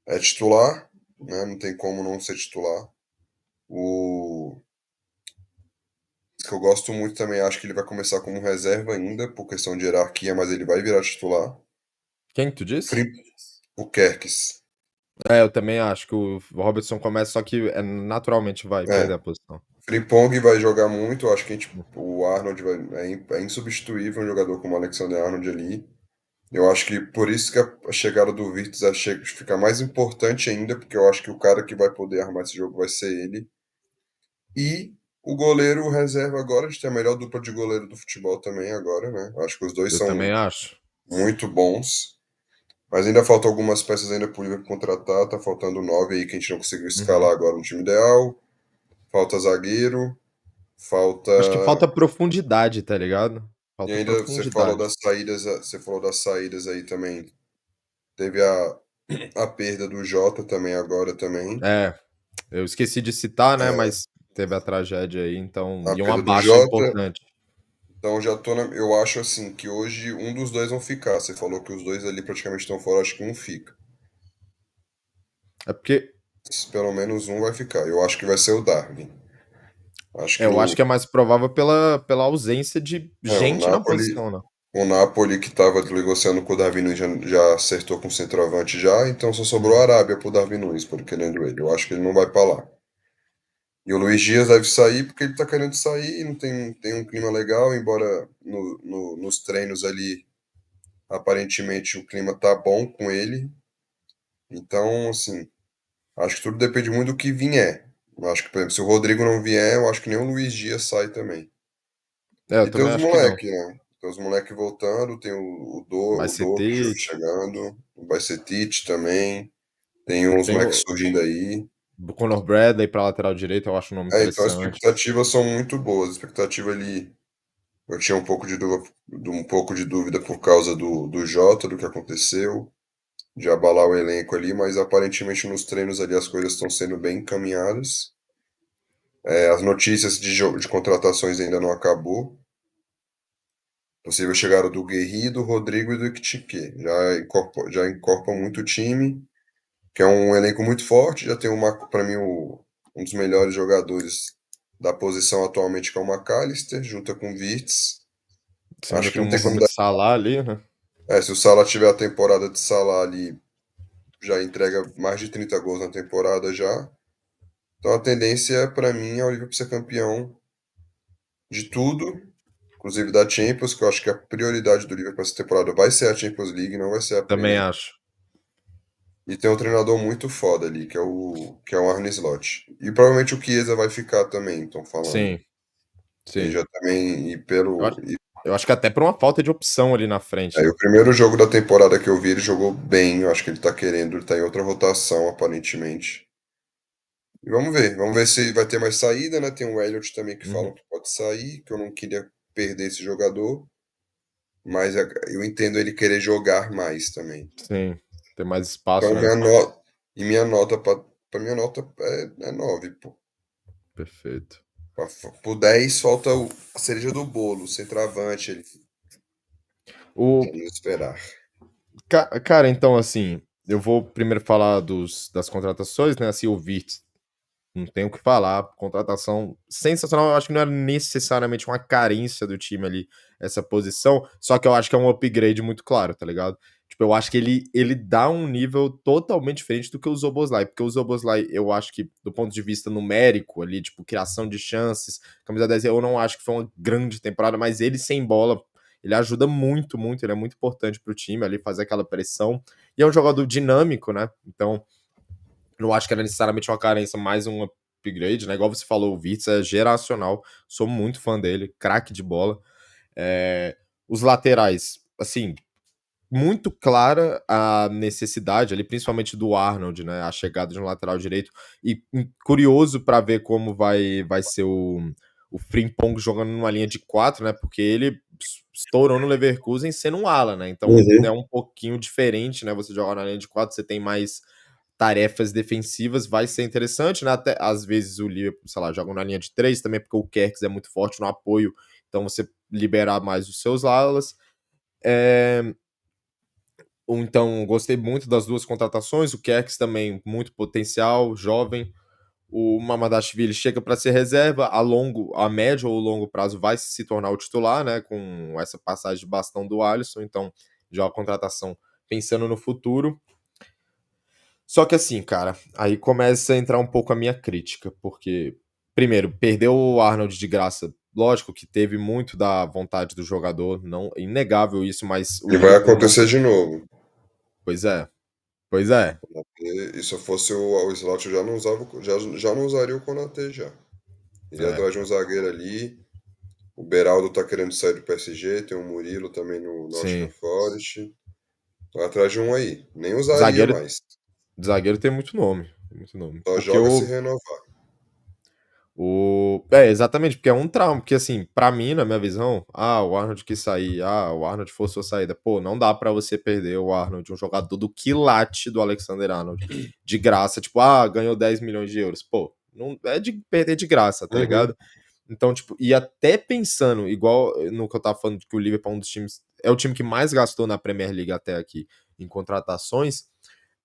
é titular, né? Não tem como não ser titular. O que eu gosto muito também, acho que ele vai começar como reserva ainda, por questão de hierarquia, mas ele vai virar titular. Quem que tu disse? Frim- O Kerkes. É, eu também acho que o Robertson começa, só que naturalmente vai É, perder a posição. Frimpong vai jogar muito, acho que o Arnold é insubstituível um jogador como o Alexander Arnold ali. Eu acho que por isso que a chegada do Virtus fica mais importante ainda, porque eu acho que o cara que vai poder armar esse jogo vai ser ele. E o goleiro reserva agora, a gente tem a melhor dupla de goleiro do futebol também agora, né? Acho que os dois Eu também são acho. muito bons. Mas ainda faltam algumas peças ainda pro Liverpool contratar, tá faltando 9 aí que a gente não conseguiu escalar Uhum. agora no time ideal. Falta zagueiro, falta. Acho que falta profundidade, tá ligado? E Falta ainda profundidade. você falou das saídas aí também. Teve a perda do Jota também agora também. É, eu esqueci de citar, né, É, mas teve a tragédia aí, então a e uma perda do baixa Jota. importante. Então já tô eu acho assim que hoje um dos dois vão ficar. Você falou que os dois ali praticamente estão fora, acho que um fica. É porque Pelo menos um vai ficar. Eu acho que vai ser o Darwin. Acho que eu acho o, que é mais provável pela ausência de o gente na Napoli, posição, né. o Napoli que estava negociando com o Darwin Nunes já acertou com o centroavante já, então só sobrou a Uhum. Arábia pro Darwin Nunes, por querendo ele. Eu acho que ele não vai pra lá. E o Luiz Dias deve sair porque ele tá querendo sair e não tem um clima legal, embora nos treinos ali aparentemente o clima tá bom com ele. Então, assim, acho que tudo depende muito do que vier. Eu acho que, por exemplo, se o Rodrigo não vier, eu acho que nem o Luiz Dias sai também. É, eu E tem também os acho que não. moleques, né? Tem os moleques voltando, tem Vai o ser Dor Tite, chegando, o Bajcetic também, tem uns tem moleques o surgindo aí. Conor Bradley pra lateral direito, eu acho um nome Então as interessante. expectativas são muito boas. A expectativa ali, eu tinha um pouco de dúvida por causa do Jota, do que aconteceu, de abalar o elenco ali, mas aparentemente nos treinos ali as coisas estão sendo bem encaminhadas. As notícias de contratações ainda não acabou. Possível chegada do Guerri, do Rodrigo e do Ekitike. Já incorpora muito o time, que é um elenco muito forte. Já tem para mim, um dos melhores jogadores da posição atualmente, que é o McAllister, junto com o Wirtz. Você ainda Acho que tem o não tem como dar. Mohamed Salah ali, né. Se o Salah tiver a temporada de Salah ali, já entrega mais de 30 gols na temporada já. Então a tendência, para mim, é o Liverpool ser campeão de tudo, inclusive da Champions, que eu acho que a prioridade do Liverpool essa temporada vai ser a Champions League, não vai ser a Também Premier. acho. E tem um treinador muito foda ali, que é o Arne Slot. E provavelmente o Chiesa vai ficar também, estão falando. Sim, E sim. já também, Eu acho eu acho que até por uma falta de opção ali na frente, aí né. o primeiro jogo da temporada que eu vi, ele jogou bem. Eu acho que ele tá querendo, ele tá em outra rotação, aparentemente. E vamos ver se vai ter mais saída, né? Tem o Elliot também que Uhum. falam que pode sair, que eu não queria perder esse jogador, mas eu entendo ele querer jogar mais também. Sim, ter mais espaço, Então né. minha nota é 9, pô. Perfeito. Por 10 falta a cereja do bolo, o centroavante, ele O vamos esperar. cara, então, assim, eu vou primeiro falar das contratações, né, assim, o Wirtz, não tenho o que falar, contratação sensacional, eu acho que não era necessariamente uma carência do time ali, essa posição, só que eu acho que é um upgrade muito claro, tá ligado? Tipo, eu acho que ele dá um nível totalmente diferente do que o Szoboszlai, porque o Szoboszlai, eu acho que do ponto de vista numérico ali, tipo, criação de chances, camisa 10, eu não acho que foi uma grande temporada, mas ele sem bola, ele ajuda muito, muito, ele é muito importante pro time ali, fazer aquela pressão, e é um jogador dinâmico, né? Então, não acho que era necessariamente uma carência, mais um upgrade, né? Igual você falou, o Wirtz é geracional, sou muito fã dele, craque de bola. Os laterais, assim, muito clara a necessidade ali, principalmente do Arnold, né? A chegada de um lateral direito. E curioso para ver como vai ser o Frimpong jogando numa linha de quatro, né? Porque ele estourou no Leverkusen sendo um ala, né? Então é Uhum. um pouquinho diferente, né? Você jogar na linha de quatro, você tem mais tarefas defensivas vai ser interessante, né? Até às vezes o Liverpool, sei lá, joga na linha de 3 também, porque o Kerkez é muito forte no apoio, então você liberar mais os seus alas. Então, gostei muito das duas contratações. O Kerkez também, muito potencial, jovem. O Mamadashvili chega para ser reserva, a médio ou longo prazo vai se tornar o titular, né? Com essa passagem de bastão do Alisson. Então, já a contratação pensando no futuro. Só que assim, cara, aí começa a entrar um pouco a minha crítica, porque, primeiro, perdeu o Arnold de graça. Lógico que teve muito da vontade do jogador, não inegável isso, mas o E vai Liverpool não. acontecer de novo. Pois é, pois é. E se eu fosse o Slot, eu já não usava, já não usaria o Konaté já. Iria É, atrás de um zagueiro ali. O Beraldo tá querendo sair do PSG, tem o Murilo também no Nottingham sim. Forest. Vai atrás de um aí. Nem usaria Zagueiro, mais. zagueiro tem muito nome. Tem muito nome. Só Porque joga se renovar. exatamente, porque é um trauma. Porque, assim, pra mim, na minha visão, o Arnold quis sair, o Arnold forçou a saída. Pô, não dá pra você perder o Arnold, um jogador do quilate do Alexander Arnold, de graça. Tipo, ganhou 10 milhões de euros. Pô, não é de perder de graça, tá Uhum. ligado? Então, tipo, e até pensando, igual no que eu tava falando, que o Liverpool é um dos times, é o time que mais gastou na Premier League até aqui em contratações,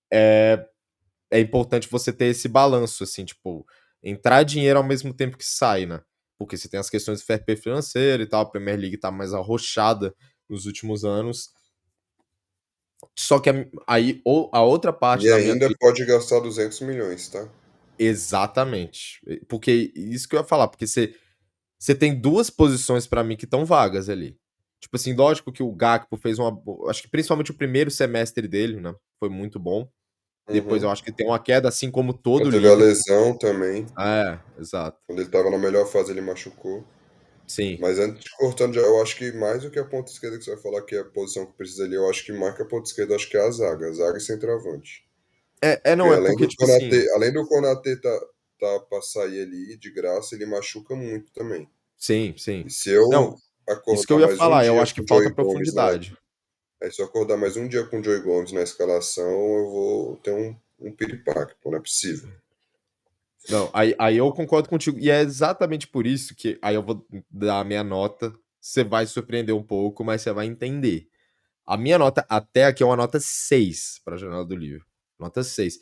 é importante você ter esse balanço, assim, tipo, entrar dinheiro ao mesmo tempo que sai, né? Porque você tem as questões de fair play financeiro e tal, a Premier League tá mais arrochada nos últimos anos. Só que aí a outra parte E da minha ainda crítica. pode gastar 200 milhões, tá? Exatamente. Porque isso que eu ia falar, porque você tem duas posições pra mim que estão vagas ali. Tipo assim, lógico que o Gakpo fez uma. Acho que principalmente o primeiro semestre dele, né? Foi muito bom. Depois eu Uhum. acho que tem uma queda, assim como Mas todo o teve a Liverpool. lesão também. Exato. Quando ele tava na melhor fase, ele machucou. Sim. Mas antes de cortando, eu acho que mais do que a ponta esquerda que você vai falar que é a posição que precisa ali, eu acho que mais que a ponta esquerda, eu acho que é a zaga e centroavante. Não, Porque é porque, tipo assim. Além do Konaté tá pra sair ali de graça, ele machuca muito também. Sim, sim. E se eu Não, isso que acordar eu ia mais um falar, eu dia acho que com o falta Joey Gomes profundidade. se eu acordar mais um dia com o Joey Gomes na escalação, eu vou ter um piripaque, pô, não é possível. Não, aí eu concordo contigo. E é exatamente por isso que aí eu vou dar a minha nota. Você vai se surpreender um pouco, mas você vai entender. A minha nota até aqui é uma nota 6 para a janela do livro. Nota 6.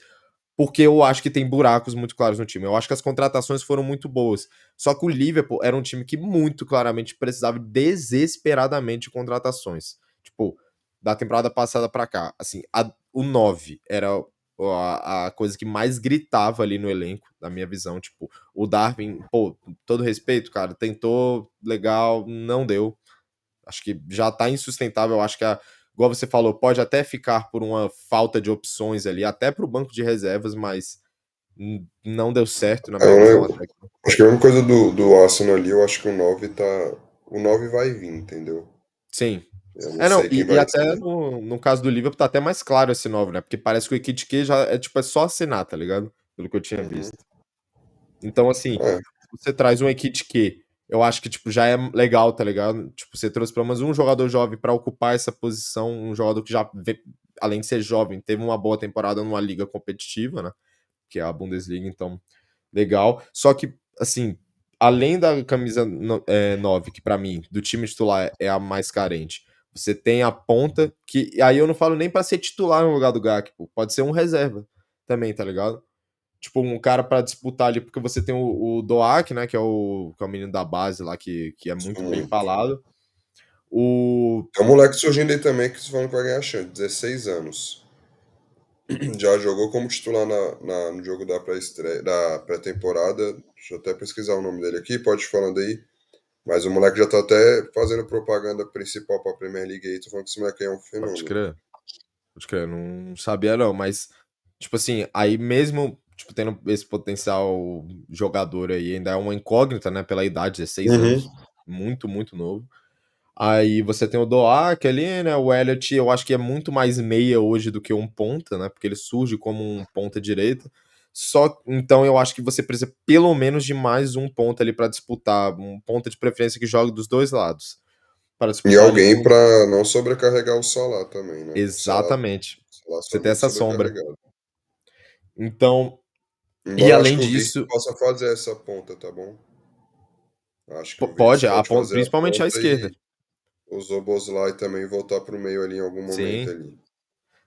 Porque eu acho que tem buracos muito claros no time. Eu acho que as contratações foram muito boas. Só que o Liverpool era um time que muito claramente precisava desesperadamente de contratações. Tipo, da temporada passada para cá, assim, o 9 era a coisa que mais gritava ali no elenco, na minha visão. Tipo, o Darwin, pô, todo respeito, cara, tentou, legal, não deu. Acho que já tá insustentável. Acho que, igual você falou, pode até ficar por uma falta de opções ali, até pro banco de reservas, mas não deu certo, na É, minha visão, até aqui. acho que a mesma coisa do Arsenal ali, eu acho que o 9 tá. O 9 vai vir, entendeu? Sim. Eu não Não, sei quem e vai até ser. no caso do Liverpool tá até mais claro esse novo, né? Porque parece que o Ekitike já é tipo, é só assinar, tá ligado? Pelo que eu tinha Uhum. visto. Então, assim, É, você traz um Ekitike, eu acho que, tipo, já é legal, tá ligado? Tipo, você trouxe pelo menos um jogador jovem pra ocupar essa posição, um jogador que já, além de ser jovem, teve uma boa temporada numa liga competitiva, né? Que é a Bundesliga, então, legal. Só que, assim, além da camisa 9, que pra mim, do time titular é a mais carente, você tem a ponta, que aí eu não falo nem pra ser titular no lugar do Gakpo, pode ser um reserva também, tá ligado? Tipo, um cara pra disputar ali, porque você tem o Doak, né, que é o menino da base lá, que é sou muito bem muito. falado. O. Tem um moleque surgindo aí também que se falando que vai ganhar chance, 16 anos. Já jogou como titular no jogo da pré-estreia, da pré-temporada. Deixa eu até pesquisar o nome dele aqui, pode ir falando aí. Mas o moleque já tá até fazendo propaganda principal pra Premier League aí. Tô falando que esse moleque aí é um Pode fenômeno. crer, pode crer, não sabia não, mas, tipo assim, aí mesmo, tipo, tendo esse potencial jogador aí, ainda é uma incógnita, né, pela idade, 16 Uhum. anos, muito, muito novo. Aí você tem o Doak ali, né, o Elliot, eu acho que é muito mais meia hoje do que um ponta, né, porque ele surge como um ponta direita. Então eu acho que você precisa pelo menos de mais um ponta ali pra disputar, um ponta de preferência que jogue dos dois lados, para E disputar ali alguém com. pra não sobrecarregar o Salah também, né? O Exatamente. Salah Você foi tem muito essa sombra. sobrecarregado. Então, e Embora eu acho além que o Virtus disso, possa fazer essa ponta, tá bom? Acho que o Virtus pode, pode fazer a principalmente à ponta esquerda. e o Szoboszlai também voltar pro meio ali em algum momento Sim. ali.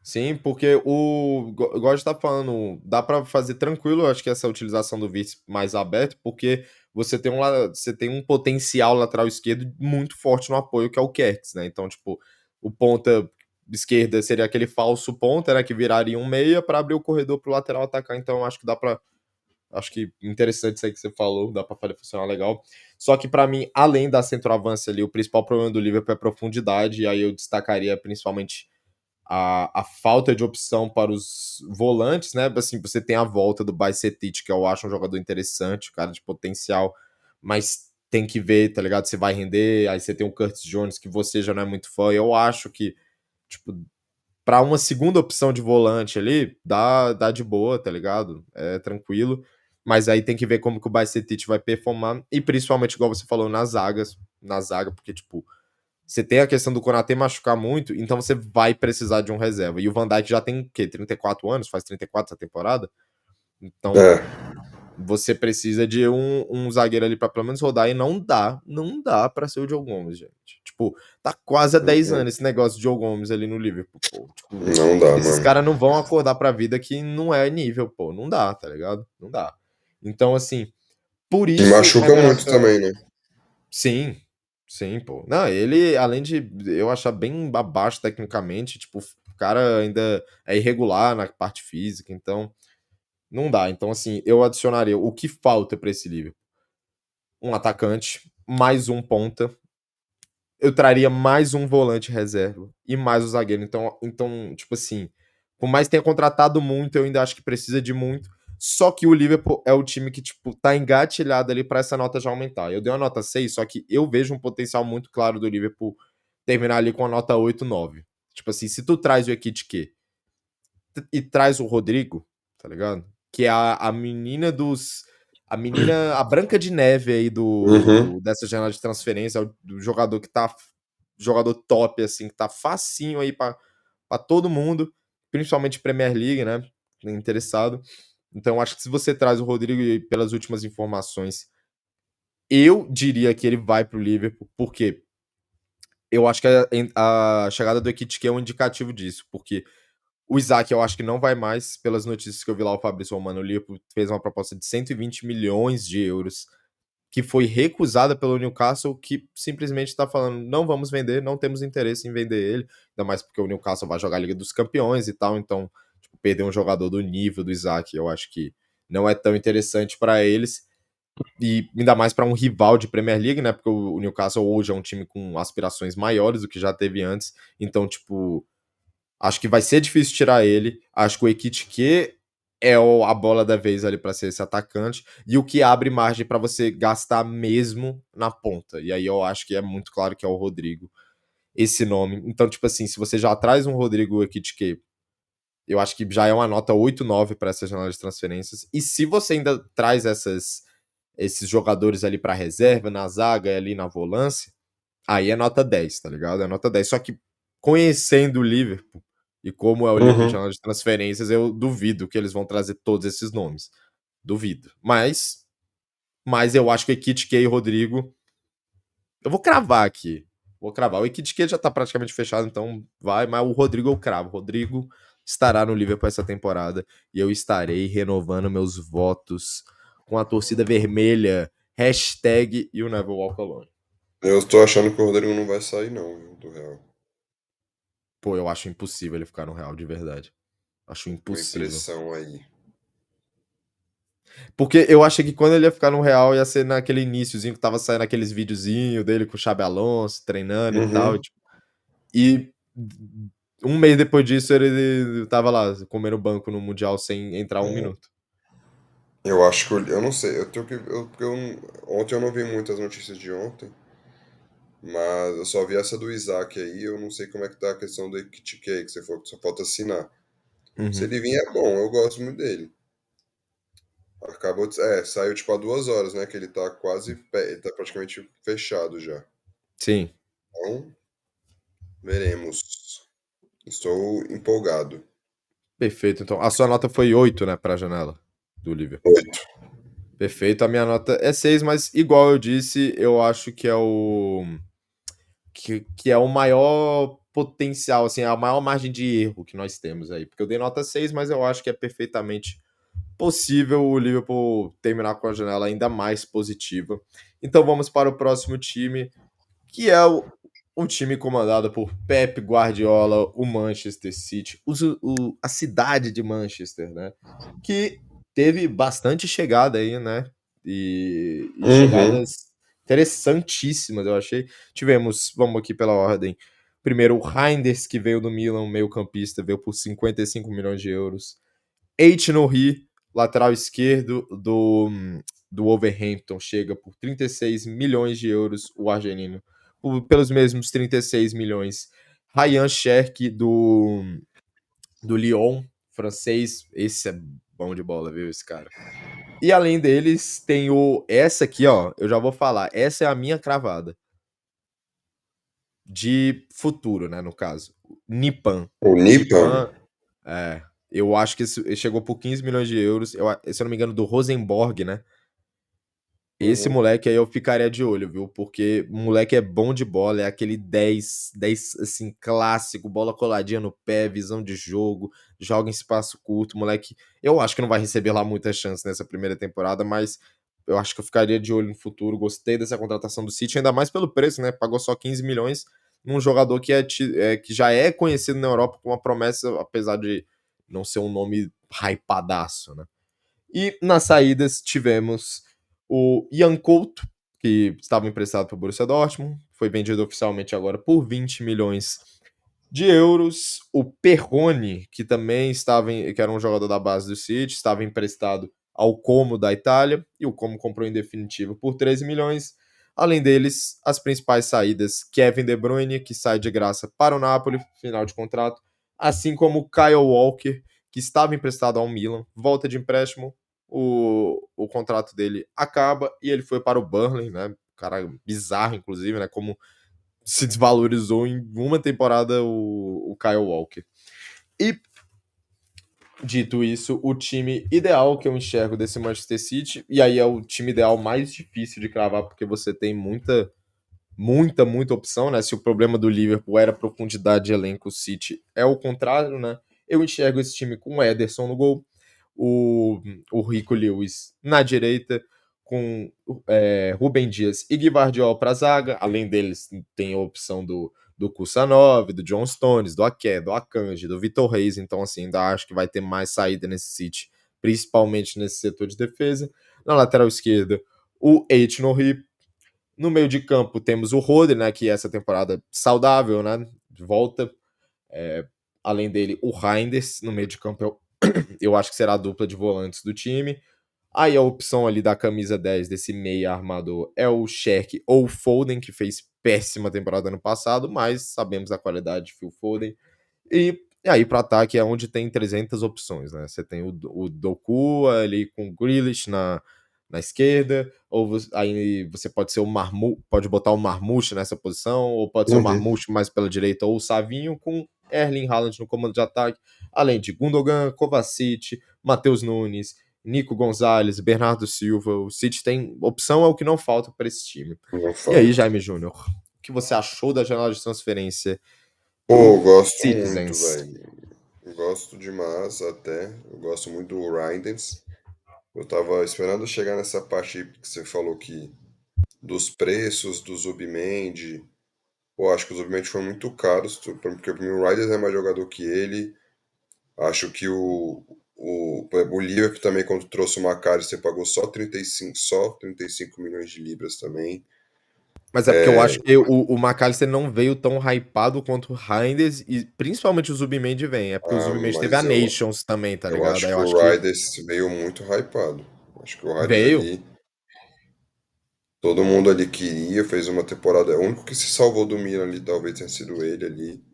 Sim, porque igual a gente tá falando, dá pra fazer tranquilo, eu acho que essa utilização do vice mais aberto, porque você tem um potencial lateral esquerdo muito forte no apoio, que é o Kertz, né? Então, tipo, o ponta esquerda seria aquele falso ponta, né, que viraria um meia para abrir o corredor pro lateral atacar. Então, eu acho que dá para acho que interessante isso aí que você falou, dá pra fazer funcionar legal. Só que pra mim, além da centroavância ali, o principal problema do Liverpool é a profundidade, e aí eu destacaria principalmente a falta de opção para os volantes, né? Assim, você tem a volta do Bajcetic, que eu acho um jogador interessante, um cara de potencial, mas tem que ver, tá ligado? Se vai render. Aí você tem o Curtis Jones, que você já não é muito fã. Eu acho que, tipo, para uma segunda opção de volante ali, dá de boa, tá ligado? É tranquilo. Mas aí tem que ver como que o Bajcetic vai performar. E principalmente, igual você falou, na zaga, porque, tipo, você tem a questão do Konaté machucar muito, então você vai precisar de um reserva. E o Van Dijk já tem o quê? 34 anos? Faz 34 essa temporada? Então É, você precisa de um zagueiro ali pra pelo menos rodar e não dá pra ser o Joe Gomes, gente. Tipo, tá quase há 10 uhum. anos esse negócio de Joe Gomes ali no Liverpool, pô. Tipo, Não dá, esses mano. caras não vão acordar pra vida que não é nível, pô. Não dá, tá ligado? Não dá. Então, assim, por E isso a machuca minha muito nota. também, né? Sim, sim, pô. Não, ele, além de eu achar bem abaixo tecnicamente, tipo, o cara ainda é irregular na parte física, então não dá. Então, assim, eu adicionaria o que falta pra esse Liverpool? Um atacante, mais um ponta. Eu traria mais um volante reserva e mais o zagueiro. Então, tipo assim, por mais que tenha contratado muito, eu ainda acho que precisa de muito. Só que o Liverpool é o time que, tipo, tá engatilhado ali pra essa nota já aumentar. Eu dei uma nota 6, só que eu vejo um potencial muito claro do Liverpool terminar ali com a nota 8, 9. Tipo assim, se tu traz o Ekitike e traz o Rodrigo, tá ligado? Que é a menina dos. A menina, a Branca de Neve aí Uhum. dessa janela de transferência, do jogador que tá. Jogador top, assim, que tá facinho aí pra todo mundo, principalmente Premier League, né? Interessado. Então, acho que se você traz o Rodrigo e pelas últimas informações, eu diria que ele vai pro Liverpool, porque eu acho que a chegada do Ekitike é um indicativo disso, porque o Isaac, eu acho que não vai mais, pelas notícias que eu vi lá, o Fabrício Romano, o Liverpool fez uma proposta de 120 milhões de euros, que foi recusada pelo Newcastle, que simplesmente está falando, não vamos vender, não temos interesse em vender ele, ainda mais porque o Newcastle vai jogar a Liga dos Campeões e tal, então, tipo, perder um jogador do nível do Isaac, eu acho que não é tão interessante para eles, e ainda mais para um rival de Premier League, né, porque o Newcastle hoje é um time com aspirações maiores do que já teve antes, então, tipo, acho que vai ser difícil tirar ele. Acho que o Ekitike é a bola da vez ali para ser esse atacante e o que abre margem para você gastar mesmo na ponta. E aí eu acho que é muito claro que é o Rodrigo esse nome. Então, tipo assim, se você já traz um Rodrigo Ekitike, eu acho que já é uma nota 8 9 para essa janela de transferências. E se você ainda traz esses jogadores ali para reserva, na zaga e ali na volância, aí é nota 10, tá ligado? É nota 10. Só que conhecendo o Liverpool e como é o Liverpool de Uhum. janela de transferências, eu duvido que eles vão trazer todos esses nomes. Duvido. Mas eu acho que o Ekitike e o Rodrigo. Eu vou cravar aqui. Vou cravar. O Ekitike já tá praticamente fechado, então vai. Mas o Rodrigo eu cravo. O Rodrigo estará no Liverpool essa temporada e eu estarei renovando meus votos com a torcida vermelha. Hashtag You Never Walk Alone. Eu tô achando que o Rodrigo não vai sair, não, viu, do Real. Pô, eu acho impossível ele ficar no Real de verdade. Acho Tô com uma impossível. impressão aí. Porque eu achei que quando ele ia ficar no Real ia ser naquele iniciozinho que tava saindo aqueles videozinhos dele com o Xabi Alonso treinando e tal. Uhum. Tipo, e um mês depois disso ele tava lá comendo banco no Mundial sem entrar um É. minuto. Eu acho que eu não sei, eu tenho que porque ontem eu não vi muitas notícias de ontem, mas eu só vi essa do Isaac aí, eu não sei como é que tá a questão do Ekitike, que você falou que só falta assinar. Se Uhum. ele vir é bom, eu gosto muito dele. Saiu tipo há 2 horas, né, que ele tá ele tá praticamente fechado já. Sim. Então, veremos. Estou empolgado. Perfeito, então. A sua nota foi 8, né, pra janela do Liverpool. 8. Perfeito, a minha nota é 6, mas igual eu disse, eu acho que é que é o maior potencial, assim, a maior margem de erro que nós temos aí. Porque eu dei nota 6, mas eu acho que é perfeitamente possível o Liverpool terminar com a janela ainda mais positiva. Então vamos para o próximo time, que é um time comandado por Pep Guardiola, o Manchester City, a cidade de Manchester, né? Que teve bastante chegada aí, né? E Uhum. chegadas interessantíssimas, eu achei. Tivemos, vamos aqui pela ordem. Primeiro, o Reinders, que veio do Milan, meio-campista, veio por 55 milhões de euros. Ait-Nouri, lateral esquerdo do Wolverhampton, chega por 36 milhões de euros, o argelino. Pelos mesmos 36 milhões. Ryan Cherki, do Lyon, francês. Esse é bom de bola, viu, esse cara. E além deles, tem essa aqui, ó, eu já vou falar. Essa é a minha cravada. De futuro, né, no caso. Nipan. O Nipan. Nipan, é. Eu acho que ele chegou por 15 milhões de euros. Se eu não me engano, do Rosenborg, né? Esse Uhum. moleque aí eu ficaria de olho, viu? Porque o moleque é bom de bola, é aquele 10 assim, clássico, bola coladinha no pé, visão de jogo, joga em espaço curto, moleque. Eu acho que não vai receber lá muita chance nessa primeira temporada, mas eu acho que eu ficaria de olho no futuro. Gostei dessa contratação do City, ainda mais pelo preço, né? Pagou só 15 milhões num jogador que já é conhecido na Europa com uma promessa, apesar de não ser um nome hypadaço, né? E nas saídas tivemos o Ian Couto, que estava emprestado para o Borussia Dortmund, foi vendido oficialmente agora por 20 milhões de euros. O Perrone, que também que era um jogador da base do City, estava emprestado ao Como da Itália, e o Como comprou em definitivo por 13 milhões. Além deles, as principais saídas, Kevin De Bruyne, que sai de graça para o Napoli, final de contrato, assim como o Kyle Walker, que estava emprestado ao Milan, volta de empréstimo, o contrato dele acaba e ele foi para o Burnley, né? Cara bizarro, inclusive, né? Como se desvalorizou em uma temporada o Kyle Walker. E, dito isso, o time ideal que eu enxergo desse Manchester City, e aí é o time ideal mais difícil de cravar, porque você tem muita opção, né? Se o problema do Liverpool era profundidade de elenco, o City é o contrário, né? Eu enxergo esse time com o Ederson no gol, o, o Rico Lewis na direita, com Rubem Dias e Guivardiol para a zaga. Além deles, tem a opção do Kusanov, do John Stones, do Ake, do Akanji, do Vitor Reis. Então, assim, ainda acho que vai ter mais saída nesse City, principalmente nesse setor de defesa. Na lateral esquerda, o Ait-Nouri. No meio de campo temos o Rodri, né, que essa temporada saudável, né, de volta. É, além dele, o Reinders. No meio de campo eu acho que será a dupla de volantes do time. Aí a opção ali da camisa 10 desse meia armador é o Sherk ou o Foden, que fez péssima temporada ano passado, mas sabemos a qualidade de Phil Foden. E aí para ataque é onde tem 300 opções, né? Você tem o Doku ali com o Grealish na esquerda, ou aí você pode ser pode botar o Marmouche nessa posição, ou pode ser o Uhum. Marmouche mais pela direita, ou o Savinho com Erling Haaland no comando de ataque, além de Gundogan, Kovacic, Matheus Nunes, Nico Gonzalez, Bernardo Silva. O City tem opção, é o que não falta para esse time. Não E aí, falta. Jaime Júnior, o que você achou da janela de transferência Pô, do eu gosto muito, Citizens? velho. Eu gosto demais até. Eu gosto muito do Reinders. Eu tava esperando chegar nessa parte aí que você falou que dos preços do Zubimendi. Pô, acho que o Zubimendi foi muito caro, porque pra mim o Reinders é mais jogador que ele. Acho que o Liverpool também, quando trouxe o Macari, você pagou só 35 milhões de libras também. Mas é porque eu acho que o McAllister não veio tão hypado quanto o Reinders e principalmente o Zubimendi vem. É porque o Ah, Zubimendi teve a mas Nations também, tá eu ligado? acho Aí que eu o acho que Riders veio muito hypado. Acho que o Riders veio. ali, todo mundo ali queria, fez uma temporada. O único que se salvou do Milan ali talvez tenha sido ele ali.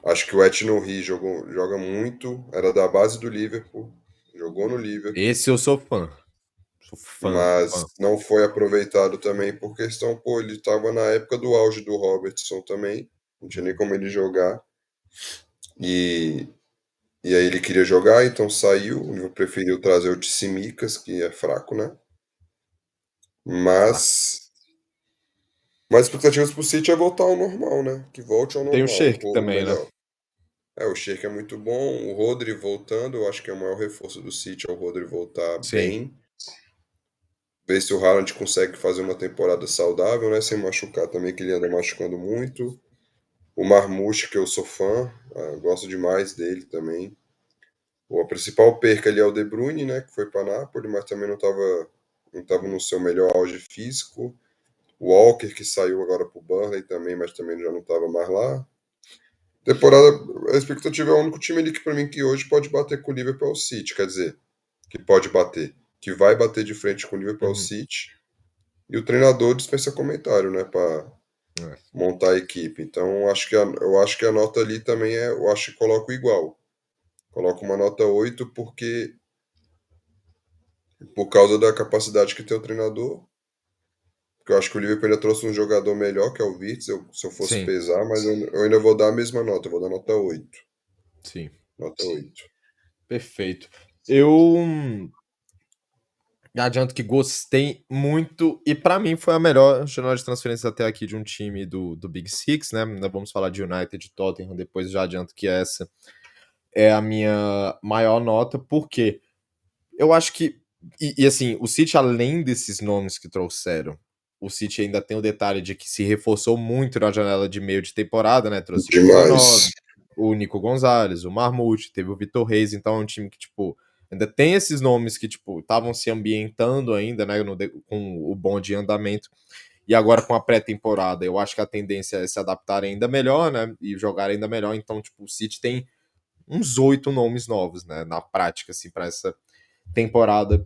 Acho que o Etienne joga muito, era da base do Liverpool, jogou no Liverpool, Esse eu sou fã. Sou fã, mas fã. não foi aproveitado também por questão, pô, ele estava na época do auge do Robertson também, não tinha nem como ele jogar. E E aí ele queria jogar, então saiu. O Liverpool preferiu trazer o Tsimikas, que é fraco, né? Fraco. Mas expectativas pro City é voltar ao normal, né? Que volte ao Tem o normal. Sheik O também, né? melhor. O Sheik é muito bom. O Rodri voltando, eu acho que é o maior reforço do City é o Rodri voltar Sim. bem. Ver se o Haaland consegue fazer uma temporada saudável, né? Sem machucar também, que ele anda machucando muito. O Marmoush, que eu sou fã, gosto demais dele também. A principal perca ali é o De Bruyne, né? Que foi para Napoli, mas também não tava no seu melhor auge físico. O Walker, que saiu agora pro Burnley também, mas também já não estava mais lá. Temporada, a expectativa é o único time ali que para mim que hoje pode bater com o Liverpool é o City, quer dizer, que pode bater, que vai bater de frente com o Liverpool é o Uhum. City. E o treinador dispensa comentário, né, para É. montar a equipe. Então, eu acho que a nota ali também eu acho que coloco igual. Coloco uma nota 8 porque por causa da capacidade que tem o treinador, porque eu acho que o Liverpool ainda trouxe um jogador melhor, que é o Wirtz, se eu fosse Sim, pesar, mas eu ainda vou dar a mesma nota, eu vou dar nota 8. sim. Nota 8. Perfeito. Eu adianto que gostei muito e pra mim foi a melhor janela de transferências até aqui de um time do Big Six, né? Ainda vamos falar de United, de Tottenham, depois já adianto que essa é a minha maior nota, porque eu acho que assim, o City além desses nomes que trouxeram, o City ainda tem o detalhe de que se reforçou muito na janela de meio de temporada, né? Trouxe o Demais. Kusanov, o Nico Gonzalez, o Marmoush, teve o Vitor Reis, então é um time que, tipo, ainda tem esses nomes que, tipo, estavam se ambientando ainda, né, com o bonde em andamento, e agora com a pré-temporada, eu acho que a tendência é se adaptar ainda melhor, né, e jogar ainda melhor, então, tipo, o City tem uns 8 nomes novos, né, na prática, assim, para essa temporada,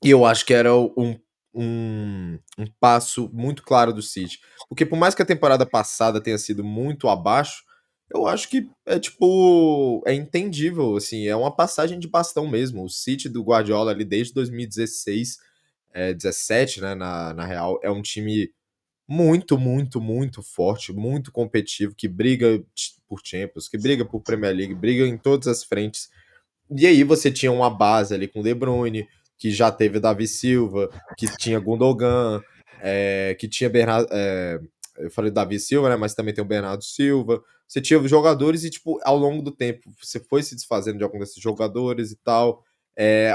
e eu acho que era um passo muito claro do City. Porque por mais que a temporada passada tenha sido muito abaixo, eu acho que é tipo, é entendível, assim, é uma passagem de bastão mesmo. O City do Guardiola ali desde 2016, 17, né, na real, é um time muito, muito, muito forte, muito competitivo, que briga por Champions, que briga por Premier League, briga em todas as frentes. E aí você tinha uma base ali com o De Bruyne, que já teve Davi Silva, que tinha Gundogan, que tinha Bernardo. Eu falei Davi Silva, né? Mas também tem o Bernardo Silva. Você tinha jogadores e, tipo, ao longo do tempo, você foi se desfazendo de algum desses jogadores e tal.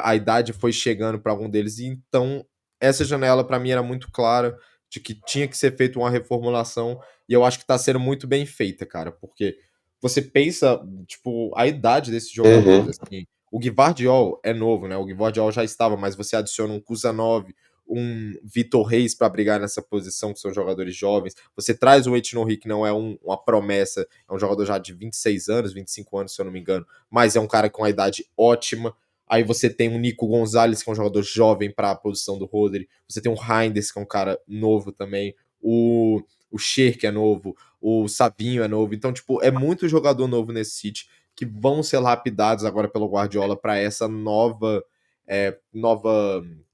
A idade foi chegando para algum deles. E então, essa janela, para mim, era muito clara de que tinha que ser feita uma reformulação. E eu acho que tá sendo muito bem feita, cara, porque você pensa, tipo, a idade desses jogadores, Uhum. assim, o Gvardiol é novo, né? O Gvardiol já estava, mas você adiciona um Kusanov, um Vitor Reis para brigar nessa posição, que são jogadores jovens. Você traz o Etienne que não é uma promessa, é um jogador já de 26 anos, 25 anos, se eu não me engano, mas é um cara com uma idade ótima. Aí você tem o Nico Gonzalez, que é um jogador jovem para a posição do Rodri. Você tem o Reinders, que é um cara novo também. O Scher, que é novo. O Savinho é novo. Então, tipo, é muito jogador novo nesse City que vão ser lapidados agora pelo Guardiola para essa nova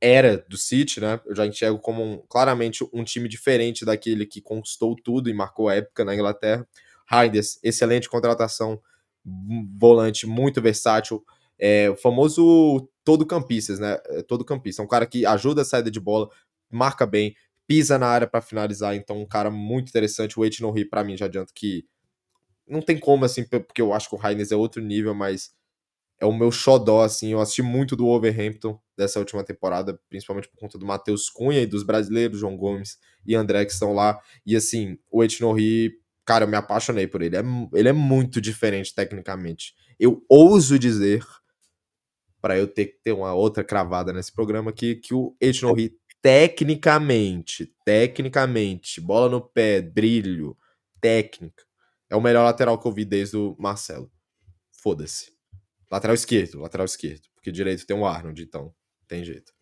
era do City, né? Eu já enxergo como claramente um time diferente daquele que conquistou tudo e marcou a época na Inglaterra. Reinders, excelente contratação, volante muito versátil, o famoso todo campistas, né? Todo campista, um cara que ajuda a saída de bola, marca bem, pisa na área para finalizar, então um cara muito interessante. O Etienne para mim já adianto que não tem como, assim, porque eu acho que o Reines é outro nível, mas é o meu xodó, assim. Eu assisti muito do Wolverhampton dessa última temporada, principalmente por conta do Matheus Cunha e dos brasileiros, João Gomes e André, que estão lá. E, assim, o Etienne, cara, eu me apaixonei por ele. Ele é muito diferente tecnicamente. Eu ouso dizer, para eu ter que ter uma outra cravada nesse programa aqui, que o Etienne, tecnicamente, bola no pé, brilho, técnica, é o melhor lateral que eu vi desde o Marcelo. Foda-se. Lateral esquerdo. Porque direito tem o Arnold, então tem jeito.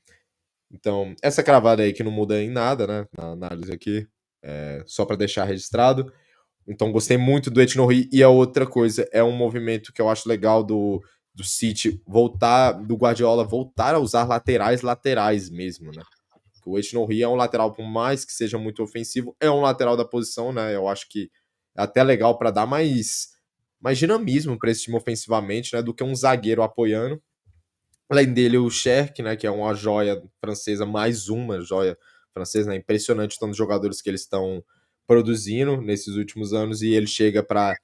Então, essa cravada aí que não muda em nada, né? Na análise aqui. Só para deixar registrado. Então, gostei muito do Etienne. E a outra coisa, é um movimento que eu acho legal do City voltar, do Guardiola voltar a usar laterais mesmo, né? O Etienne é um lateral, por mais que seja muito ofensivo, é um lateral da posição, né? Eu acho que é até legal para dar mais mais dinamismo para esse time ofensivamente, né, do que um zagueiro apoiando. Além dele, o Cherki, né, que é uma joia francesa, mais uma joia francesa, né, impressionante tantos jogadores que eles estão produzindo nesses últimos anos, e ele chega para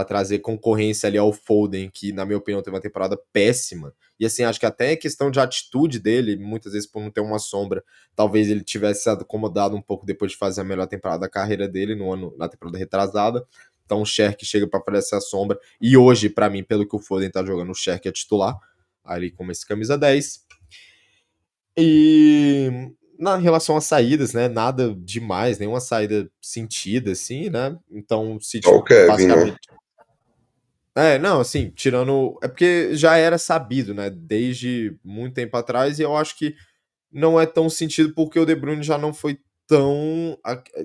trazer concorrência ali ao Foden, que na minha opinião teve uma temporada péssima. E assim, acho que até é questão de atitude dele, muitas vezes por não ter uma sombra, talvez ele tivesse se acomodado um pouco depois de fazer a melhor temporada da carreira dele na temporada retrasada. Então o Cherki chega para fazer essa sombra, e hoje, para mim, pelo que o Foden tá jogando, o Cherki é titular ali como esse camisa 10. E na relação às saídas, né? Nada demais, nenhuma saída sentida, assim, né? Então o Só City o Kevin, né? basicamente. É, não, assim, tirando. É porque já era sabido, né? Desde muito tempo atrás, e eu acho que não é tão sentido porque o De Bruyne já não foi tão.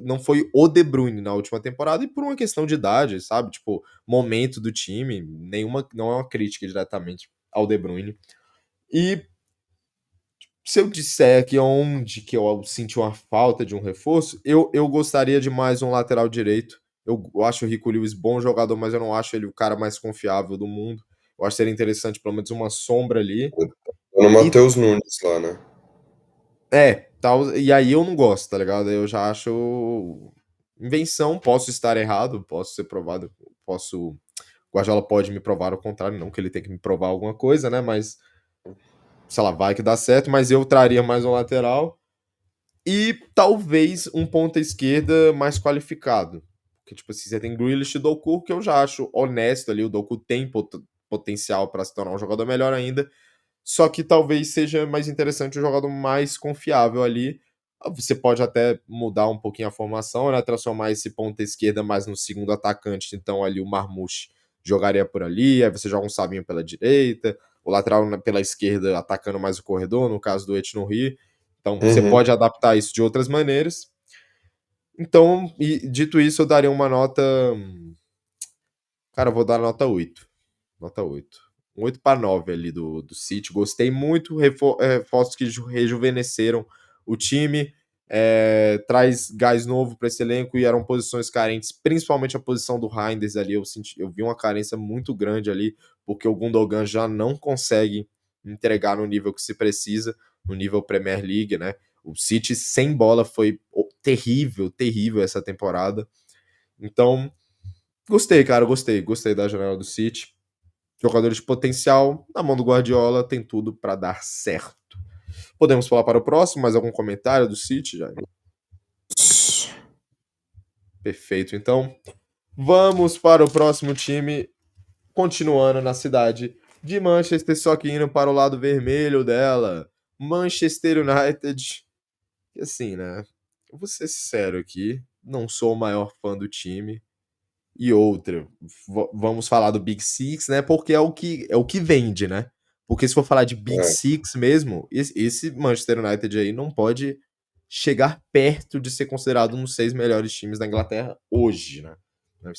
Não foi o De Bruyne na última temporada, e por uma questão de idade, sabe? Tipo, momento do time, nenhuma. Não é uma crítica diretamente ao De Bruyne. E se eu disser que onde que eu senti uma falta de um reforço, eu gostaria de mais um lateral direito. Eu acho o Rico Lewis bom jogador, mas eu não acho ele o cara mais confiável do mundo. Eu acho que seria interessante pelo menos uma sombra ali. Tá no E Matheus Nunes lá, né? tal, e aí eu não gosto, tá ligado? Eu já acho invenção, posso estar errado, posso ser provado, posso. O Guardiola pode me provar o contrário, não que ele tenha que me provar alguma coisa, né? Mas, sei lá, vai que dá certo, mas eu traria mais um lateral. E talvez um ponta esquerda mais qualificado. Porque, tipo assim, você tem Grealish e Doku, que eu já acho honesto ali. O Doku tem potencial para se tornar um jogador melhor ainda. Só que talvez seja mais interessante um jogador mais confiável ali. Você pode até mudar um pouquinho a formação, né? Transformar esse ponta esquerda mais no segundo atacante. Então ali o Marmouche jogaria por ali. Aí você joga um Sabinho pela direita. O lateral pela esquerda atacando mais o corredor, no caso do Etienne. Então você Uhum. pode adaptar isso de outras maneiras. Então, dito isso, eu daria uma nota. Cara, eu vou dar nota 8. Nota 8. Um 8 para 9 ali do City. Gostei muito. Reforços que rejuvenesceram o time. Traz gás novo para esse elenco e eram posições carentes, principalmente a posição do Reinders ali. Eu vi uma carência muito grande ali, porque o Gundogan já não consegue entregar no nível que se precisa, no nível Premier League, né? O City sem bola foi terrível, terrível essa temporada. Então, gostei, cara, gostei da janela do City. Jogadores de potencial, na mão do Guardiola, tem tudo para dar certo. Podemos falar para o próximo? Mais algum comentário do City, Jair? Perfeito. Então, vamos para o próximo time, continuando na cidade de Manchester, só que indo para o lado vermelho dela. Manchester United. E assim, né? Eu vou ser sincero aqui, não sou o maior fã do time. E outra, vamos falar do Big Six, né? Porque é o que vende, né? Porque se for falar de Big É. Six mesmo, esse Manchester United aí não pode chegar perto de ser considerado um dos 6 melhores times da Inglaterra hoje, né? Não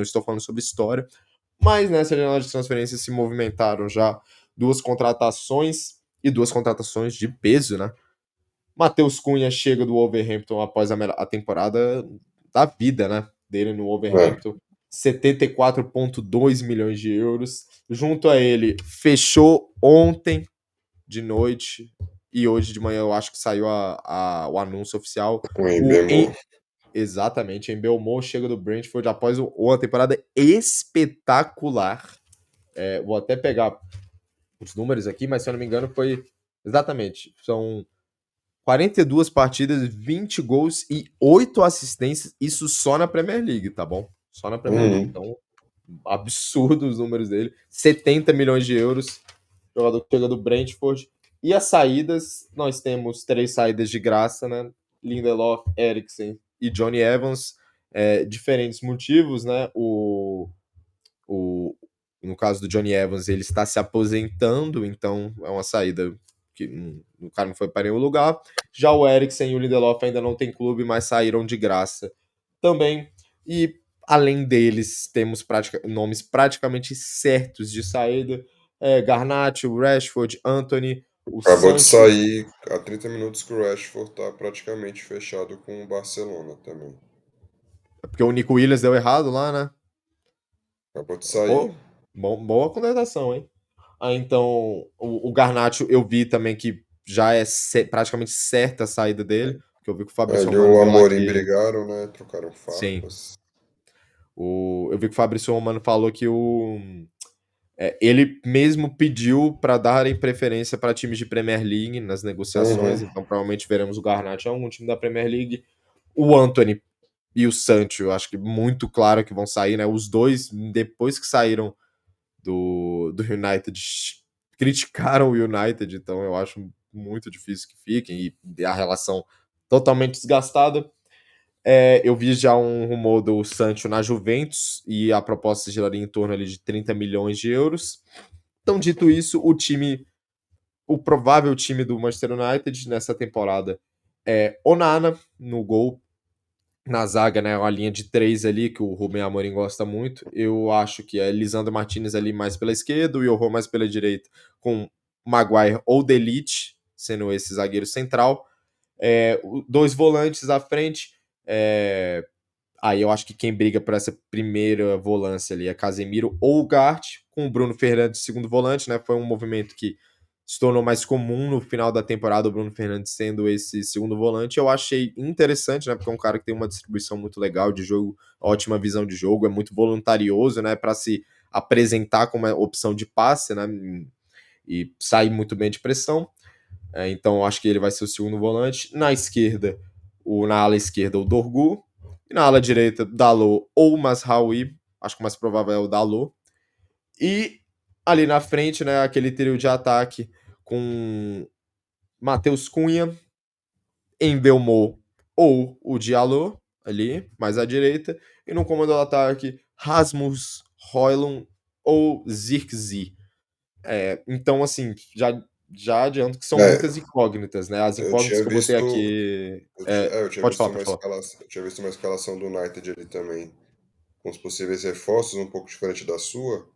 estou falando sobre história, mas nessa janela de transferência se movimentaram já duas contratações de peso, né? Matheus Cunha chega do Wolverhampton após a temporada da vida, né? Dele no É. Wolverhampton. 74,2 milhões de euros. Junto a ele, fechou ontem de noite e hoje de manhã eu acho que saiu o anúncio oficial. O O Embemo. em, exatamente, em Belmont chega do Brentford após uma temporada espetacular. Vou até pegar os números aqui, mas se eu não me engano foi exatamente, são 42 partidas, 20 gols e 8 assistências, isso só na Premier League, tá bom? Só na Premier League. Uhum. Então, absurdo os números dele. 70 milhões de euros, jogador que chega do Brentford. E as saídas, nós temos 3 saídas de graça, né? Lindelof, Eriksen e Johnny Evans. Diferentes motivos, né? O, no caso do Johnny Evans, ele está se aposentando, então é uma saída que o cara não foi para nenhum lugar. Já o Eriksen e o Lindelof ainda não tem clube, mas saíram de graça também. E além deles, temos nomes praticamente certos de saída. Garnacho, Rashford, Anthony, o Acabou de Sancho, sair há 30 minutos que o Rashford tá praticamente fechado com o Barcelona também. porque o Nico Williams deu errado lá, né? Acabou de sair. Pô, boa contratação, hein? Ah, então, o Garnacho eu vi também que já é praticamente certa a saída dele, que eu vi que o É, Fabrício ele e Romano o falou Amorim que. brigaram, né? Trocaram Sim. farpas. Eu vi que o Fabrício Romano falou que ele mesmo pediu para darem preferência para times de Premier League nas negociações, Uhum. então provavelmente veremos o Garnacho em algum time da Premier League. O Anthony e o Sancho, eu acho que muito claro que vão sair, né? Os dois, depois que saíram do United, criticaram o United, então eu acho muito difícil que fiquem e a relação totalmente desgastada. Eu vi já um rumor do Sancho na Juventus e a proposta giraria em torno ali de 30 milhões de euros. Então, dito isso, o provável time do Manchester United nessa temporada é Onana no gol, na zaga, né, uma linha de três ali que o Rubem Amorim gosta muito. Eu acho que é Lisandro Martinez ali mais pela esquerda, o Yoho mais pela direita, com Maguire ou Delite sendo esse zagueiro central. Dois volantes à frente. É, Aí eu acho que quem briga por essa primeira volância ali é Casemiro ou Ugarte, com o Bruno Fernandes segundo volante, né? Foi um movimento que se tornou mais comum no final da temporada, o Bruno Fernandes sendo esse segundo volante. Eu achei interessante, né? Porque é um cara que tem uma distribuição muito legal de jogo, ótima visão de jogo, é muito voluntarioso, né? Para se apresentar como uma opção de passe, né? E sair muito bem de pressão. Então eu acho que ele vai ser o segundo volante. Na esquerda, na ala esquerda, o Dorgu. E na ala direita, Dalot ou Masraoui. Acho que o mais provável é o Dalot. E ali na frente, né, aquele trio de ataque com Matheus Cunha, Embelmo ou o Diallo, ali, mais à direita. E no comando do ataque, Rasmus Højlund ou Zirkzee. Então, assim, já adianto que são É, muitas incógnitas, né? As eu incógnitas tinha que eu botei visto. aqui. Eu tinha Pode visto falar, uma pode falar. escalação. Eu tinha visto uma escalação do United ali também. Com os possíveis reforços, um pouco diferente da sua.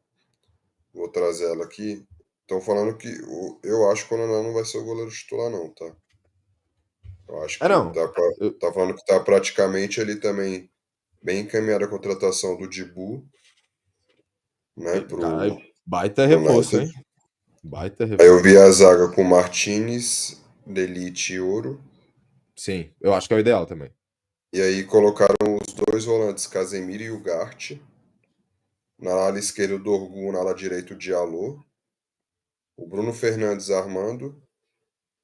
Vou trazer ela aqui. Estão falando que eu acho que o Onaná não vai ser o goleiro titular, não, tá? Eu acho que Não. Eu- tá falando que tá praticamente ali também bem encaminhada a contratação do Dibu, né, Cara, baita pro reforço, United. hein? Baita Aí eu vi reforço. a zaga com Martinez, Delite e Ouro. Sim, eu acho que é o ideal também. E aí colocaram os dois volantes, Casemiro e Ugarte. Na ala esquerda, o Dorgu, na ala direita, o Diallo. O Bruno Fernandes armando.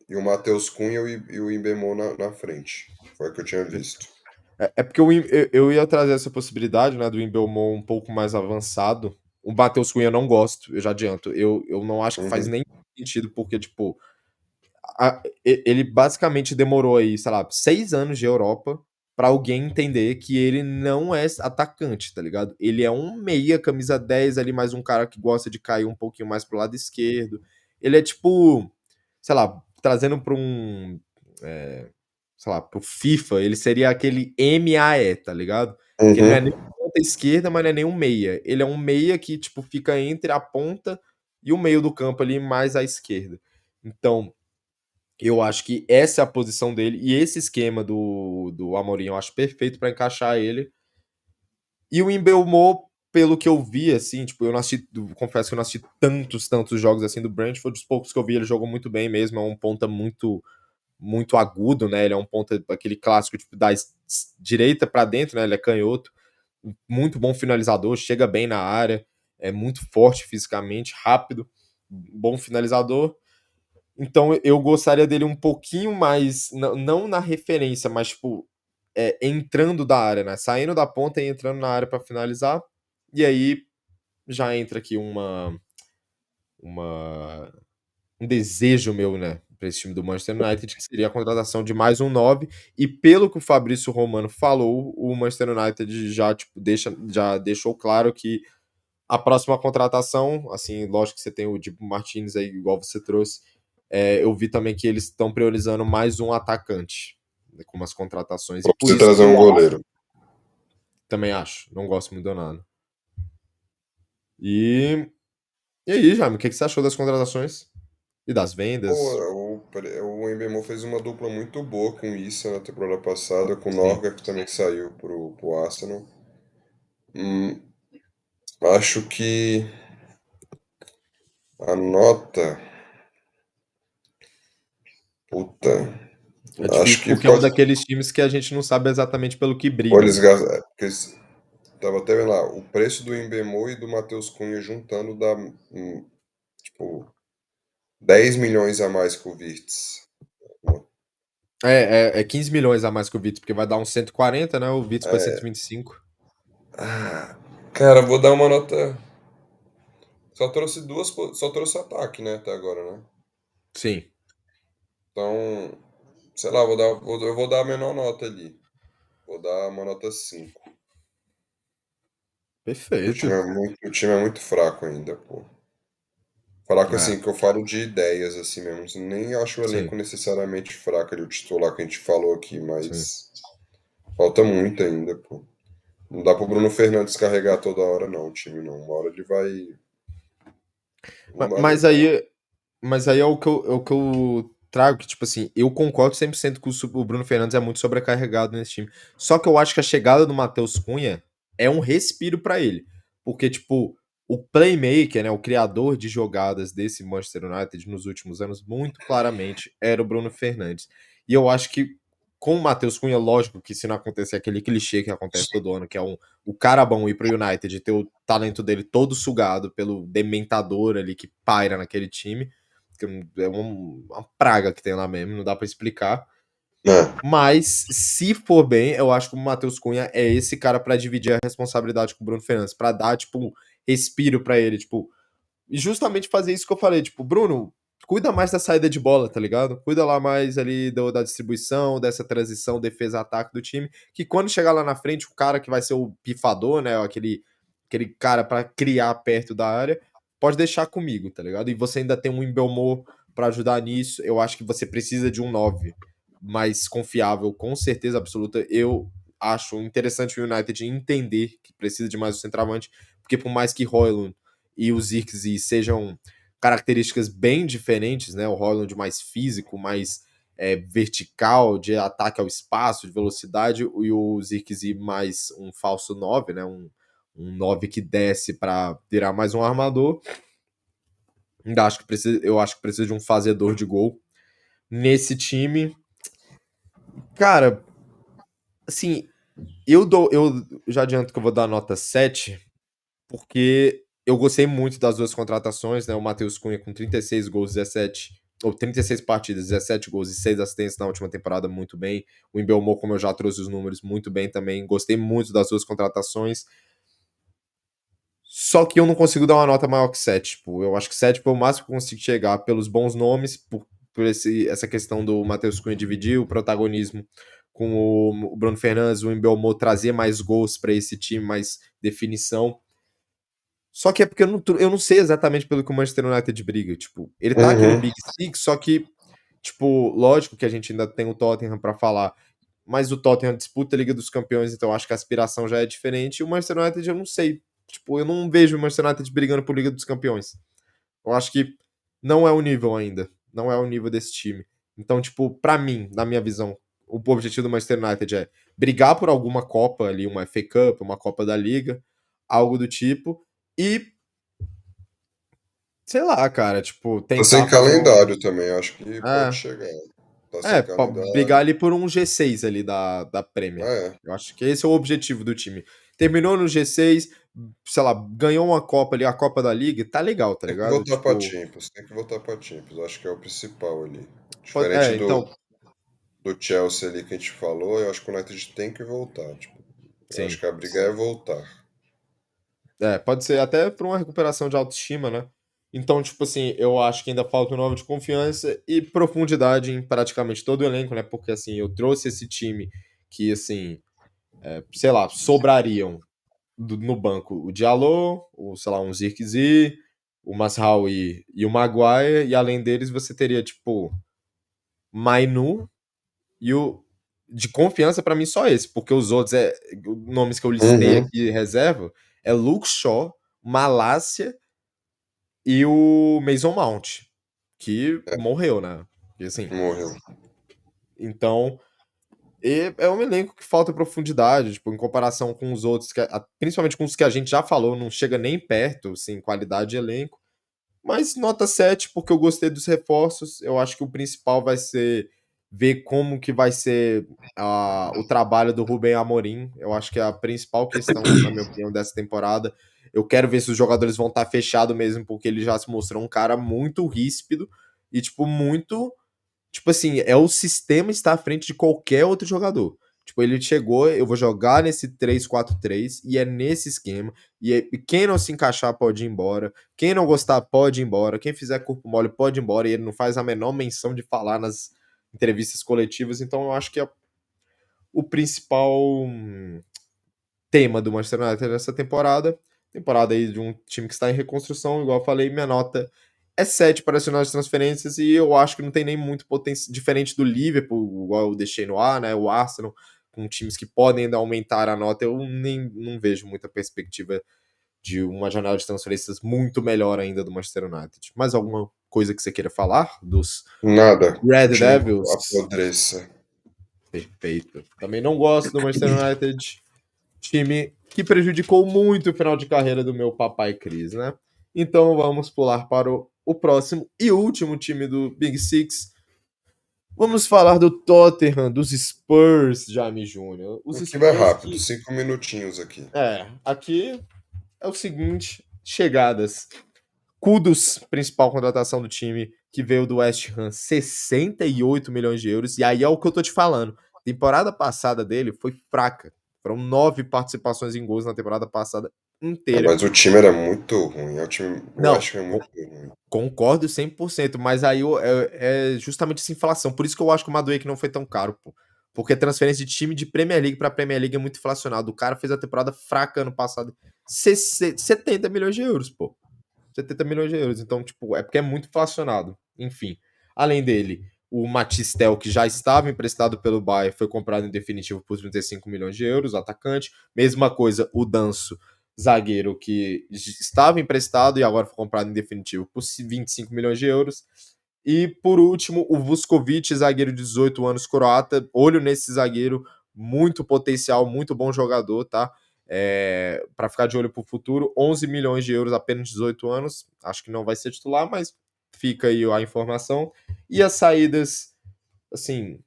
E o Matheus Cunha e o Embemon na frente. Foi o que eu tinha visto. É porque eu ia trazer essa possibilidade, né, do Embelmont um pouco mais avançado. O Matheus Cunha eu não gosto, eu já adianto. Eu não acho que faz Uhum, nem sentido, porque, tipo, ele basicamente demorou aí, sei lá, 6 anos de Europa pra alguém entender que ele não é atacante, tá ligado? Ele é um meia, camisa 10 ali, mais um cara que gosta de cair um pouquinho mais pro lado esquerdo. Ele é tipo, sei lá, trazendo pra é, sei lá, pro FIFA, ele seria aquele MAE, tá ligado? Que ele não é nem uhum. ponta esquerda, mas não é nem um meia. Ele é um meia que, tipo, fica entre a ponta e o meio do campo ali, mais à esquerda. Então, eu acho que essa é a posição dele e esse esquema do Amorim eu acho perfeito para encaixar ele. E o Embelmo, pelo que eu vi, assim, tipo, eu não assisti, confesso que eu não assisti tantos jogos assim do Brentford, os poucos que eu vi ele jogou muito bem mesmo, é um ponta muito agudo, né? Ele é um ponta, aquele clássico, tipo, da direita para dentro, né? Ele é canhoto, muito bom finalizador, chega bem na área, é muito forte fisicamente, rápido, bom finalizador. Então eu gostaria dele um pouquinho mais, não na referência, mas tipo, entrando da área, né? Saindo da ponta e entrando na área para finalizar. E aí já entra aqui uma, um desejo meu, né? Para esse time do Manchester United, que seria a contratação de mais um 9. E pelo que o Fabrício Romano falou, o Manchester United já, tipo, já deixou claro que a próxima contratação, assim, lógico que você tem o Dibu Martins aí, igual você trouxe. Eu vi também que eles estão priorizando mais um atacante, né, com umas contratações. E Pra por você isso trazer que um goleiro. também acho. Não gosto muito do Onana. E, e aí, Jaime, o que você achou das contratações? E das Pô, vendas? o Embemon fez uma dupla muito boa com o Issa na temporada passada, com o Sim. Norga, que também saiu pro Arsenal. Hum, Acho que a nota. Puta. É Acho difícil que porque é um pode. daqueles times que a gente não sabe exatamente pelo que Ou briga, eles né? gastam. Porque tava até vendo lá, o preço do Embemo e do Matheus Cunha juntando dá, tipo, 10 milhões a mais que o Virtus. É 15 milhões a mais que o Vitz, porque vai dar uns 140, né? O Vitz foi 125. Ah, cara, vou dar uma nota. Só trouxe duas. Só trouxe ataque, né, até agora, né? Sim, Então, sei lá, eu vou dar a menor nota ali. Vou dar uma nota 5. Porque perfeito. o time é muito fraco ainda, pô. Fraco É, assim, que eu falo de ideias, assim mesmo. Nem acho o elenco sim, necessariamente fraco ali, o titular que a gente falou aqui, sim. mas falta muito ainda, pô. Não dá pro Bruno Fernandes carregar toda hora, não, o time, não. Uma hora ele vai. Não Ma- vai Mas aguentar. aí, mas aí é o que eu trago, que, tipo assim, eu concordo 100% que o Bruno Fernandes é muito sobrecarregado nesse time. Só que eu acho que a chegada do Matheus Cunha é um respiro pra ele. Porque, tipo, o playmaker, né, o criador de jogadas desse Manchester United nos últimos anos, muito claramente era o Bruno Fernandes. E eu acho que com o Matheus Cunha, lógico que se não acontecer aquele clichê que acontece todo ano, que é o cara bom ir pro United e ter o talento dele todo sugado pelo dementador ali que paira naquele time, que é uma praga que tem lá mesmo, não dá pra explicar. É. Mas, se for bem, eu acho que o Matheus Cunha é esse cara pra dividir a responsabilidade com o Bruno Fernandes, pra dar, tipo, respiro pra ele, tipo, e justamente fazer isso que eu falei, tipo, Bruno, cuida mais da saída de bola, tá ligado? Cuida lá mais ali da distribuição, dessa transição defesa-ataque do time, que quando chegar lá na frente, o cara que vai ser o pifador, né, aquele cara pra criar perto da área, pode deixar comigo, tá ligado? E você ainda tem um Embelmo pra ajudar nisso, eu acho que você precisa de um 9 mais confiável, com certeza absoluta. Eu acho interessante o United entender que precisa de mais um centroavante, porque por mais que Højlund e o Zirkzee sejam características bem diferentes, né? O Højlund mais físico, mais vertical, de ataque ao espaço, de velocidade, e o Zirkzee mais um falso 9, né? Um 9 que desce para virar mais um armador. Eu acho que precisa de um fazedor de gol nesse time. Cara, assim, eu já adianto que eu vou dar nota 7 porque eu gostei muito das duas contratações, né? O Matheus Cunha com 36 gols, 17 ou 36 partidas, 17 gols e 6 assistências na última temporada, muito bem. O Embelmo, como eu já trouxe os números, muito bem também. Gostei muito das duas contratações. Só que eu não consigo dar uma nota maior que 7. Tipo, eu acho que 7 foi o máximo que eu consigo chegar pelos bons nomes, por essa questão do Matheus Cunha dividir o protagonismo com o Bruno Fernandes, o Embelmo trazer mais gols para esse time, mais definição. Só que é porque eu não sei exatamente pelo que o Manchester United briga. Tipo, ele tá aqui no Uhum. Big Six, só que, tipo, lógico que a gente ainda tem o Tottenham pra falar, mas o Tottenham disputa a Liga dos Campeões, então acho que a aspiração já é diferente. E o Manchester United eu não sei. Tipo, eu não vejo o Manchester United brigando por Liga dos Campeões. Eu acho que não é o nível ainda. Não é o nível desse time. Então, tipo, pra mim, na minha visão, o objetivo do Manchester United é brigar por alguma Copa ali, uma FA Cup, uma Copa da Liga, algo do tipo. E sei lá, cara, tipo, Tá sem tentar fazer um. calendário também, acho que pode É, chegar. Tá sem brigar calendário. ali por um G6 ali da Premier. É. Eu acho que esse é o objetivo do time. Terminou no G6, sei lá, ganhou uma Copa ali, a Copa da Liga, tá legal, tá Tem que ligado? voltar pra Tipo, Champions, tem que voltar pra Champions. Acho que é o principal ali. Diferente então, do Chelsea ali que a gente falou, eu acho que o United tem que voltar. Tipo, eu acho sim. que a briga é voltar. Pode ser até por uma recuperação de autoestima, né? Então, tipo assim, eu acho que ainda falta um novo de confiança e profundidade em praticamente todo o elenco, né? Porque, assim, eu trouxe esse time que, assim, sei lá, sobrariam no banco o Diallo, o, sei lá, um Zirkzee, o Mazraoui e o Maguire, e além deles você teria, tipo, Mainu e o de confiança pra mim só esse, porque os outros nomes que eu listei Uhum. aqui reserva é Luke Shaw, Malásia e o Mason Mount, que É, morreu, né? E assim, morreu. então E é um elenco que falta profundidade, tipo, em comparação com os outros, principalmente com os que a gente já falou, não chega nem perto, assim, qualidade de elenco. Mas nota 7 porque eu gostei dos reforços. Eu acho que o principal vai ser ver como que vai ser o trabalho do Rubem Amorim. Eu acho que é a principal questão, na minha opinião, dessa temporada. Eu quero ver se os jogadores vão estar fechados mesmo, porque ele já se mostrou um cara muito ríspido e, tipo, muito. Tipo assim, é o sistema estar à frente de qualquer outro jogador. Tipo, ele chegou, eu vou jogar nesse 3-4-3 e é nesse esquema. E quem não se encaixar pode ir embora. Quem não gostar pode ir embora. Quem fizer corpo mole pode ir embora. E ele não faz a menor menção de falar nas entrevistas coletivas. Então eu acho que é o principal tema do Manchester United nessa temporada. Temporada aí de um time que está em reconstrução, igual eu falei, minha nota é 7 para as finais de transferências e eu acho que não tem nem muito potencial, diferente do Liverpool, igual eu deixei no ar, né? O Arsenal, com times que podem ainda aumentar a nota, eu nem não vejo muita perspectiva de uma janela de transferências muito melhor ainda do Manchester United. Mais alguma coisa que você queira falar dos Nada. O Red time Devils? apodreça. Perfeito. Também não gosto do Manchester United. Time que prejudicou muito o final de carreira do meu papai Cris, né? Então vamos pular para o próximo e último time do Big Six. Vamos falar do Tottenham, dos Spurs, Jaime Júnior. Os Aqui vai Spurs rápido, que. 5 minutinhos aqui. Aqui é o seguinte: chegadas. Kudus, principal contratação do time, que veio do West Ham, 68 milhões de euros. E aí é o que eu tô te falando. Temporada passada dele foi fraca. Foram 9 participações em gols na temporada passada É, inteira. mas o time era muito ruim. Eu Não, acho que é muito ruim. concordo 100%, mas aí é justamente essa inflação. Por isso que eu acho que o Madueke não foi tão caro, pô. Porque transferência de time de Premier League pra Premier League é muito inflacionado. O cara fez a temporada fraca ano passado. 70 milhões de euros, pô. 70 milhões de euros. Então, tipo, é porque é muito inflacionado. Enfim. Além dele, o Matistel, que já estava emprestado pelo Bayern, foi comprado em definitivo por 35 milhões de euros, o atacante. Mesma coisa, o Danso, zagueiro, que estava emprestado e agora foi comprado em definitivo por 25 milhões de euros. E, por último, o Vuskovic, zagueiro de 18 anos, croata. Olho nesse zagueiro, muito potencial, muito bom jogador, tá? Para ficar de olho para o futuro, 11 milhões de euros, apenas 18 anos. Acho que não vai ser titular, mas fica aí a informação. E as saídas, assim,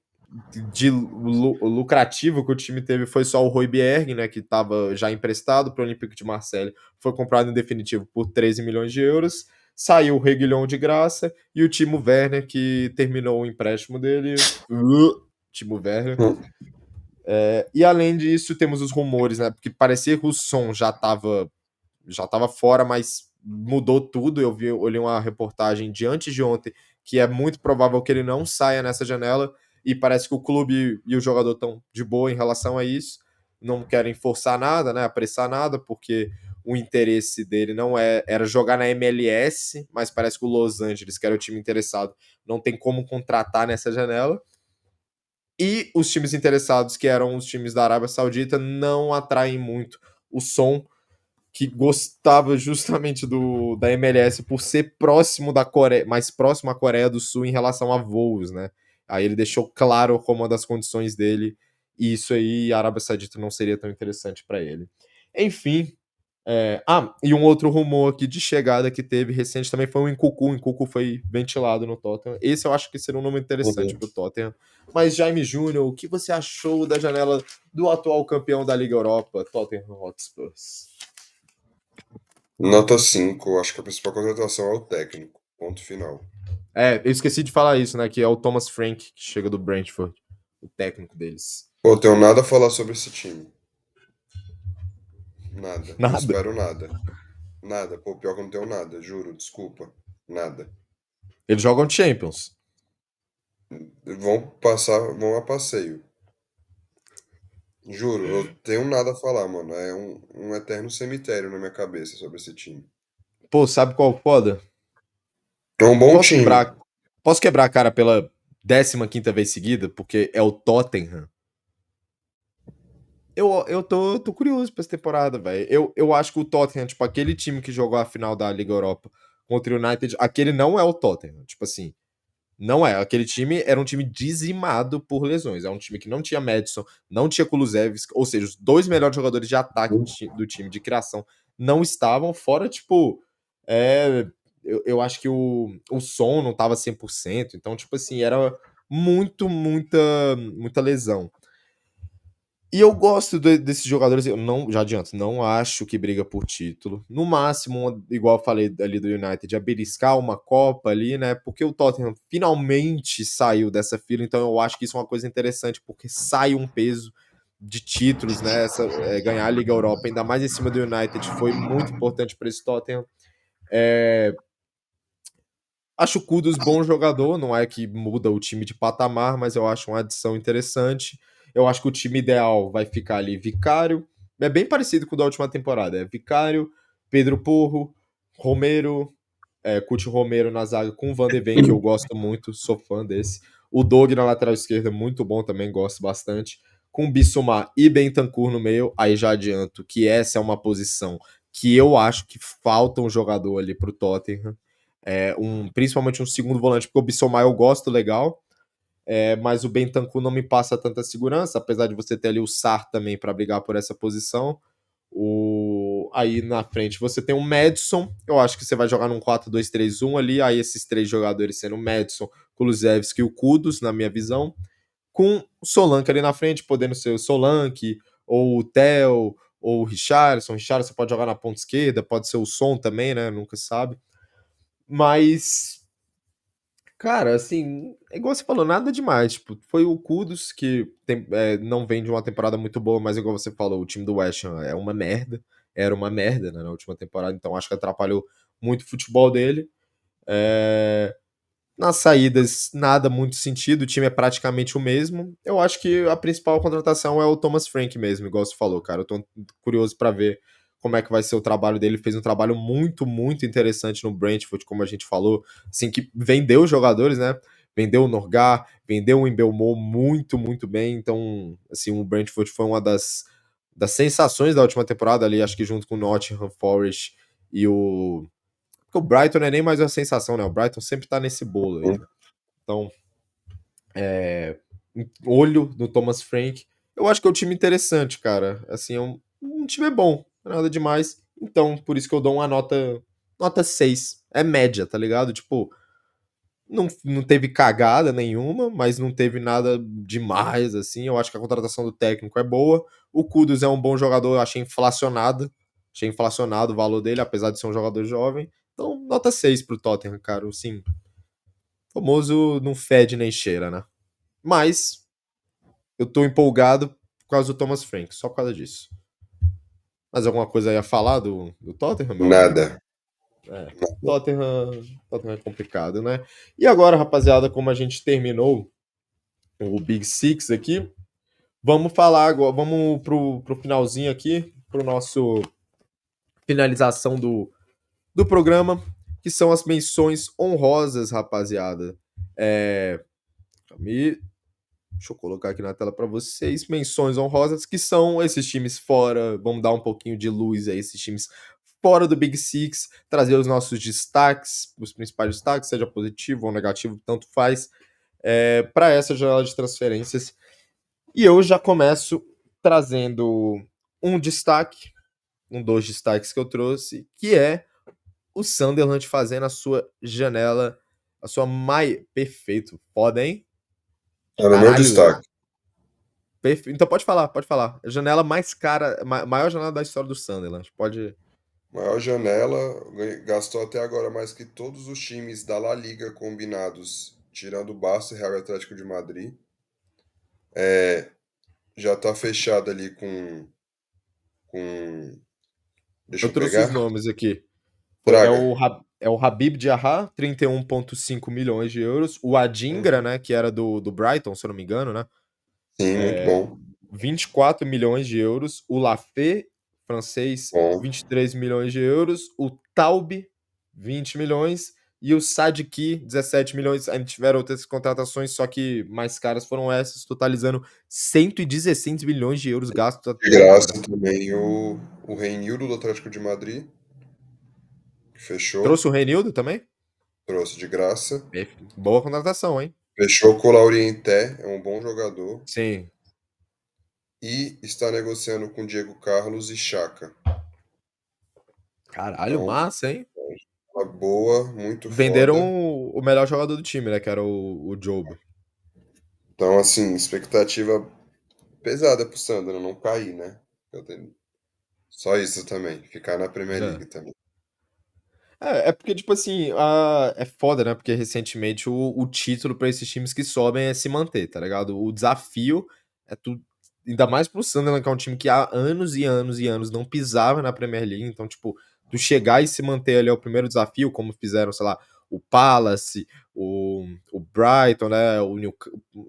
de lucrativo que o time teve foi só o Højbjerg, né, que estava já emprestado para o Olympique de Marseille, foi comprado em definitivo por 13 milhões de euros. Saiu o Reguilhão de graça e o Timo Werner, que terminou o empréstimo dele. Timo Werner. E além disso, temos os rumores, né? Porque parecia que o som já tava fora, mas mudou tudo. Eu olhei uma reportagem de antes de ontem que é muito provável que ele não saia nessa janela e parece que o clube e o jogador estão de boa em relação a isso. Não querem forçar nada, né? Apressar nada, porque o interesse dele não era jogar na MLS, mas parece que o Los Angeles, que era o time interessado, não tem como contratar nessa janela. E os times interessados, que eram os times da Arábia Saudita, não atraem muito o som, que gostava justamente da MLS por ser próximo da Coreia, mais próximo à Coreia do Sul em relação a voos, né? Aí ele deixou claro como uma das condições dele, e isso aí a Arábia Saudita não seria tão interessante para ele. Enfim, e um outro rumor aqui de chegada que teve recente também foi o Nkunku. O Nkunku foi ventilado no Tottenham. Esse eu acho que seria um nome interessante Uhum. para o Tottenham. Mas, Jaime Júnior, o que você achou da janela do atual campeão da Liga Europa, Tottenham Hotspurs? Nota 5. Acho que a principal contratação é o técnico. Ponto final. Eu esqueci de falar isso, né? Que é o Thomas Frank, que chega do Brentford, o técnico deles. Pô, tenho nada a falar sobre esse time. Nada. Não Nada. espero nada. Nada. Pô, pior que eu não tenho nada. Juro, desculpa. Nada. Eles jogam Champions. Vão passar, vão a passeio. Juro, eu tenho nada a falar, mano. É um eterno cemitério na minha cabeça sobre esse time. Pô, sabe qual é o foda? É um bom Posso time. quebrar, posso quebrar a cara pela 15ª vez seguida? Porque é o Tottenham. Eu tô curioso pra essa temporada, velho. Eu acho que o Tottenham, tipo, aquele time que jogou a final da Liga Europa contra o United, aquele não é o Tottenham. Tipo assim, Não é. Aquele time era um time dizimado por lesões. É um time que não tinha Madison, não tinha Kulusevski, ou seja, os dois melhores jogadores de ataque do time de criação não estavam, fora, tipo. É, eu acho que o som não tava 100%, então, tipo assim, era muita lesão. E eu gosto desses jogadores, eu não, já adianto, não acho que briga por título. No máximo, igual eu falei ali do United, a beliscar uma Copa ali, né? Porque o Tottenham finalmente saiu dessa fila, então eu acho que isso é uma coisa interessante, porque sai um peso de títulos, né? Ganhar a Liga Europa, ainda mais em cima do United, foi muito importante para esse Tottenham. Acho o Kudus bom jogador, não é que muda o time de patamar, mas eu acho uma adição interessante. Eu acho que o time ideal vai ficar ali Vicário. É bem parecido com o da última temporada. É Vicário, Pedro Porro, Romero, Coutinho Romero na zaga com o Van de Ven, que eu gosto muito, sou fã desse. O Dog na lateral esquerda, muito bom também, gosto bastante. Com Bissouma e Bentancur no meio, aí já adianto que essa é uma posição que eu acho que falta um jogador ali pro Tottenham. Principalmente um segundo volante, porque o Bissouma eu gosto legal, mas o Bentancur não me passa tanta segurança, apesar de você ter ali o Sarr também para brigar por essa posição. Aí na frente você tem o Madison, eu acho que você vai jogar num 4-2-3-1 ali, aí esses três jogadores sendo o Madison, Kulusevski e o Kudus, na minha visão, com o Solanke ali na frente, podendo ser o Solanke, ou o Theo, ou o Richarlison. O Richarlison pode jogar na ponta esquerda, pode ser o Son também, né? Nunca se sabe. Mas, cara, assim, é igual você falou, nada demais. Tipo, foi o Kudus que não vem de uma temporada muito boa, mas igual você falou, o time do West Ham é uma merda. Era uma merda, né, na última temporada, então acho que atrapalhou muito o futebol dele. É, Nas saídas, nada muito sentido, o time é praticamente o mesmo. Eu acho que a principal contratação é o Thomas Frank mesmo, igual você falou, cara. Eu tô curioso para ver como é que vai ser o trabalho dele. Ele fez um trabalho muito interessante no Brentford, como a gente falou, assim, que vendeu os jogadores, né? Vendeu o Norgá, vendeu o Embelmo muito bem. Então, assim, o Brentford foi uma das sensações da última temporada ali, acho que junto com o Nottingham Forest e o porque o Brighton não é nem mais uma sensação, né? O Brighton sempre tá nesse bolo aí, né? Então, olho no Thomas Frank. Eu acho que é um time interessante, cara. Assim, um time bom, não é nada demais. Então, por isso que eu dou uma nota 6. É média, tá ligado? Tipo, não teve cagada nenhuma, mas não teve nada demais, assim. Eu acho que a contratação do técnico é boa. O Kudus é um bom jogador, eu achei inflacionado. Achei inflacionado o valor dele, apesar de ser um jogador jovem. Então, nota 6 pro Tottenham, cara. Assim, famoso não fede nem cheira, né? Mas eu tô empolgado por causa do Thomas Frank, só por causa disso. Mais alguma coisa aí a falar do Tottenham, meu amigo? Nada. É, Tottenham é complicado, né? E agora, rapaziada, como a gente terminou o Big Six aqui, vamos falar agora, vamos pro finalzinho aqui, pro nosso finalização do programa, que são as menções honrosas, rapaziada. Me Deixa eu colocar aqui na tela para vocês menções honrosas, que são esses times fora. Vamos dar um pouquinho de luz a esses times fora do Big Six, trazer os nossos destaques, os principais destaques, seja positivo ou negativo, tanto faz, para essa janela de transferências. E eu já começo trazendo um destaque, dos destaques que eu trouxe, que é o Sunderland fazendo a sua janela, a sua mai... Perfeito, foda, hein? Tá no meu Caralho, destaque. Então pode falar, pode falar. A janela mais cara, maior janela da história do Sunderland. Pode. Maior janela, gastou até agora mais que todos os times da La Liga combinados, tirando o Barça e Real Atlético de Madrid. Já tá fechado ali com. Deixa Eu eu trouxe os pegar. nomes aqui. Traga. É o Habib Diarra, 31,5 milhões de euros. O Adingra, Uhum. né, que era do Brighton, se eu não me engano, né? Sim, muito bom. 24 milhões de euros. O Lafay, francês, Bom. 23 milhões de euros. O Taube, 20 milhões. E o Sadiki, 17 milhões. Ainda tiveram outras contratações, só que mais caras foram essas, totalizando 116 milhões de euros gastos De até agora. graça também o Reinildo do Atlético de Madrid, que fechou. Trouxe o Renildo também? trouxe de graça. Boa contratação, hein? Fechou com o Laurienté, é um bom jogador. Sim. E está negociando com Diego Carlos e Chaka. Caralho, Então, massa, hein? uma boa, muito Venderam foda. o melhor jogador do time, né? Que era o Job. Então, assim, expectativa pesada pro Sandro, não cair, né? Só isso também, ficar na Premier É. League também. É porque, tipo assim, é foda, né? Porque recentemente o título pra esses times que sobem é se manter, tá ligado? O desafio é tu. Ainda mais pro Sunderland, que é um time que há anos e anos e anos não pisava na Premier League. Então, tipo, tu chegar e se manter ali é o primeiro desafio, como fizeram, sei lá, o Palace, o Brighton, né? O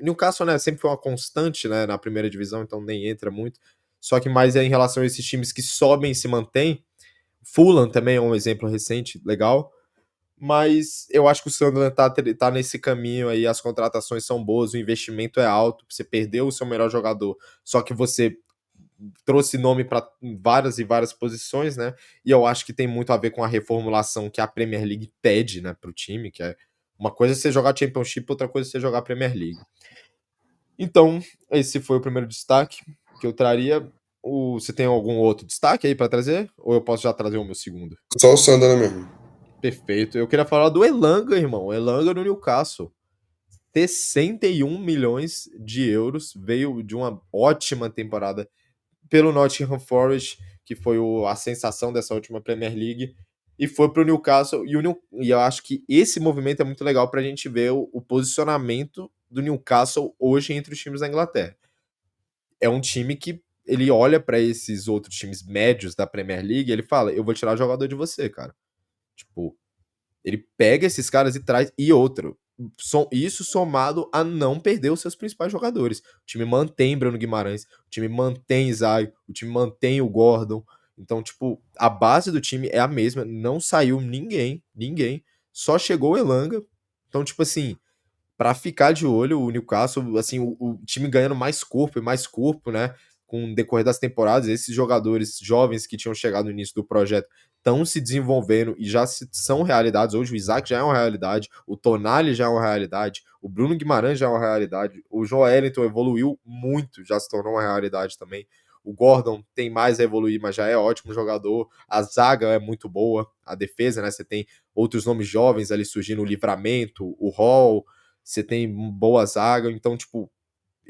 Newcastle, né? Sempre foi uma constante, né? Na primeira divisão, então nem entra muito. Só que mais é em relação a esses times que sobem e se mantêm. Fulham também é um exemplo recente, legal. Mas eu acho que o Sunderland tá nesse caminho aí, as contratações são boas, o investimento é alto, você perdeu o seu melhor jogador, só que você trouxe nome para várias e várias posições, né? E eu acho que tem muito a ver com a reformulação que a Premier League pede, né, pro time, que é uma coisa é você jogar Championship, outra coisa é você jogar Premier League. Então, esse foi o primeiro destaque que eu traria. Você tem algum outro destaque aí para trazer? Ou eu posso já trazer o meu segundo? Só o Sunderland mesmo. Perfeito. Eu queria falar do Elanga, irmão. O Elanga no Newcastle. 61 milhões de euros. Veio de uma ótima temporada pelo Nottingham Forest, que foi a sensação dessa última Premier League. E foi pro Newcastle. E eu acho que esse movimento é muito legal pra gente ver o posicionamento do Newcastle hoje entre os times da Inglaterra. É um time que ele olha pra esses outros times médios da Premier League e ele fala: eu vou tirar jogador de você, cara. Tipo, ele pega esses caras e traz. E outro. Isso somado a não perder os seus principais jogadores. O time mantém Bruno Guimarães, o time mantém Isaac, o time mantém o Gordon. Então, tipo, a base do time é a mesma. Não saiu ninguém, ninguém. Só chegou o Elanga. Então, tipo assim, para ficar de olho, o Newcastle, assim, o time ganhando mais corpo, né? Com o decorrer das temporadas, esses jogadores jovens que tinham chegado no início do projeto estão se desenvolvendo e são realidades. Hoje o Isaac já é uma realidade, o Tonali já é uma realidade, o Bruno Guimarães já é uma realidade, o Joelinton evoluiu muito, já se tornou uma realidade também. O Gordon tem mais a evoluir, mas já é ótimo jogador. A zaga é muito boa, a defesa, né? Você tem outros nomes jovens ali surgindo, o Livramento, o Hall, você tem boa zaga, então, tipo,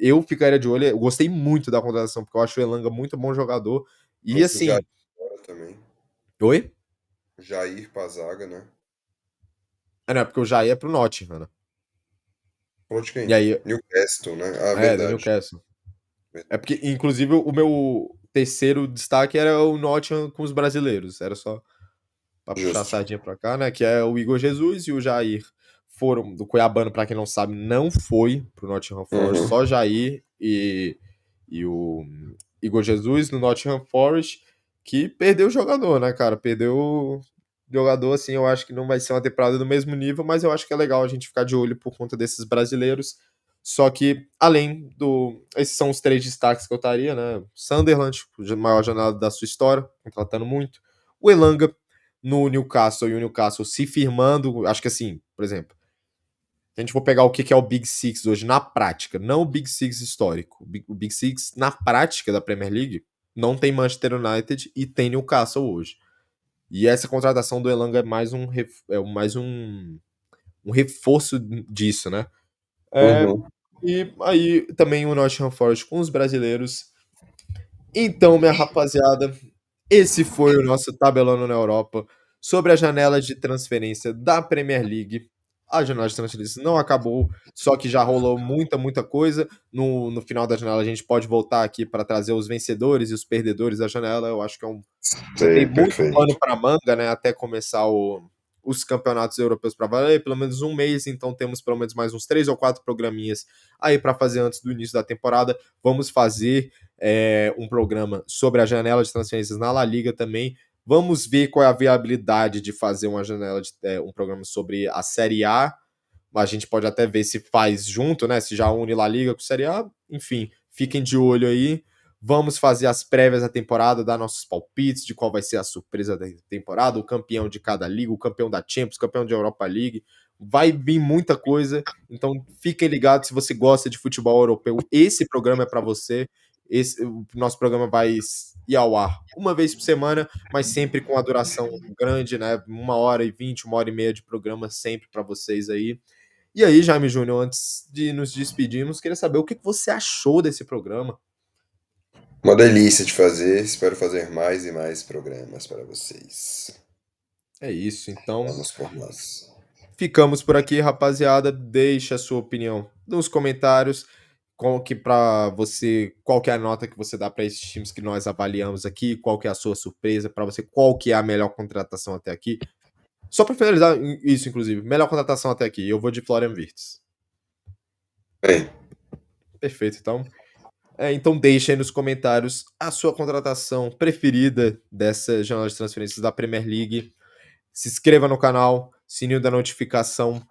eu ficaria de olho. Eu gostei muito da contratação, porque eu acho o Elanga muito bom jogador. E Trouxe o Jair assim. agora também. Oi? Jair pra zaga, né? Ah, não, é porque o Jair é pro Nottingham, né? Falou de E quem? aí. Newcastle, né? Ah, Do verdade. Newcastle. É porque, inclusive, o meu terceiro destaque era o Nottingham com os brasileiros. Era só pra puxar a Justo. sardinha pra cá, né? Que é o Igor Jesus e o Jair. Foram do Cuiabano, pra quem não sabe, não foi pro Nottingham Forest, Uhum. só Jair e o Igor Jesus no Nottingham Forest, que perdeu o jogador, né, cara? Perdeu o jogador, assim, eu acho que não vai ser uma temporada do mesmo nível, mas eu acho que é legal a gente ficar de olho por conta desses brasileiros. Só que, além do. Esses são os três destaques que eu estaria, né? Sunderland, a maior jornada da sua história, contratando muito. O Elanga no Newcastle e o Newcastle se firmando. Acho que assim, por exemplo, se a gente for pegar o que é o Big Six hoje na prática, não o Big Six histórico, o Big Six na prática da Premier League, não tem Manchester United e tem Newcastle hoje. E essa contratação do Elanga é mais um reforço disso, né? É, Uhum. e aí também o Nottingham Forest com os brasileiros. Então, minha rapaziada, esse foi o nosso Tabelando na Europa sobre a janela de transferência da Premier League. A janela de transferência não acabou, só que já rolou muita coisa. No final da janela, a gente pode voltar aqui para trazer os vencedores e os perdedores da janela. Eu acho que ainda tem Sei, muito pano perfeito. para manga, né? Até começar os campeonatos europeus para valer, pelo menos um mês. Então temos pelo menos mais uns 3 ou 4 programinhas aí para fazer antes do início da temporada. Vamos fazer um programa sobre a janela de transferências na La Liga também. Vamos ver qual é a viabilidade de fazer uma um programa sobre a Série A. A gente pode até ver se faz junto, né? Se já une La Liga com a Série A. Enfim, fiquem de olho aí. Vamos fazer as prévias da temporada, dar nossos palpites de qual vai ser a surpresa da temporada, o campeão de cada liga, o campeão da Champions, o campeão de Europa League. Vai vir muita coisa, então fiquem ligados se você gosta de futebol europeu. Esse programa é para você. O nosso programa vai ir ao ar uma vez por semana, mas sempre com a duração grande, né? 1h20, 1h30 de programa sempre para vocês aí. E aí, Jaime Júnior, antes de nos despedirmos, queria saber o que você achou desse programa. Uma delícia de fazer. Espero fazer mais e mais programas para vocês. É isso, então Vamos por nós. ficamos por aqui, rapaziada. Deixe a sua opinião nos comentários. Qual que para você, qual que é a nota que você dá para esses times que nós avaliamos aqui? Qual que é a sua surpresa para você? Qual que é a melhor contratação até aqui? Só para finalizar isso, inclusive, melhor contratação até aqui. Eu vou de Florian Wirtz. Bem, Perfeito, então. Então deixe aí nos comentários a sua contratação preferida dessa janela de transferências da Premier League. Se inscreva no canal, sininho da notificação.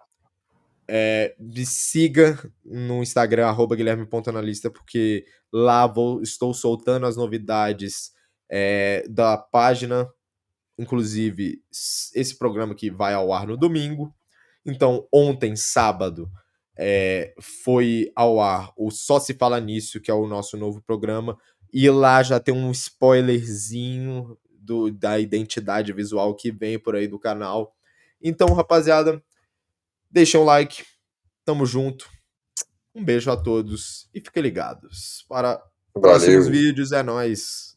Me siga no Instagram, @guilherme.analista, porque lá estou soltando as novidades da página. Inclusive, esse programa aqui vai ao ar no domingo. Então, ontem, sábado, foi ao ar o Só Se Fala Nisso, que é o nosso novo programa, e lá já tem um spoilerzinho da identidade visual que vem por aí do canal. Então, rapaziada, deixem um like, tamo junto, um beijo a todos e fiquem ligados para próximos valeu. vídeos, é nóis!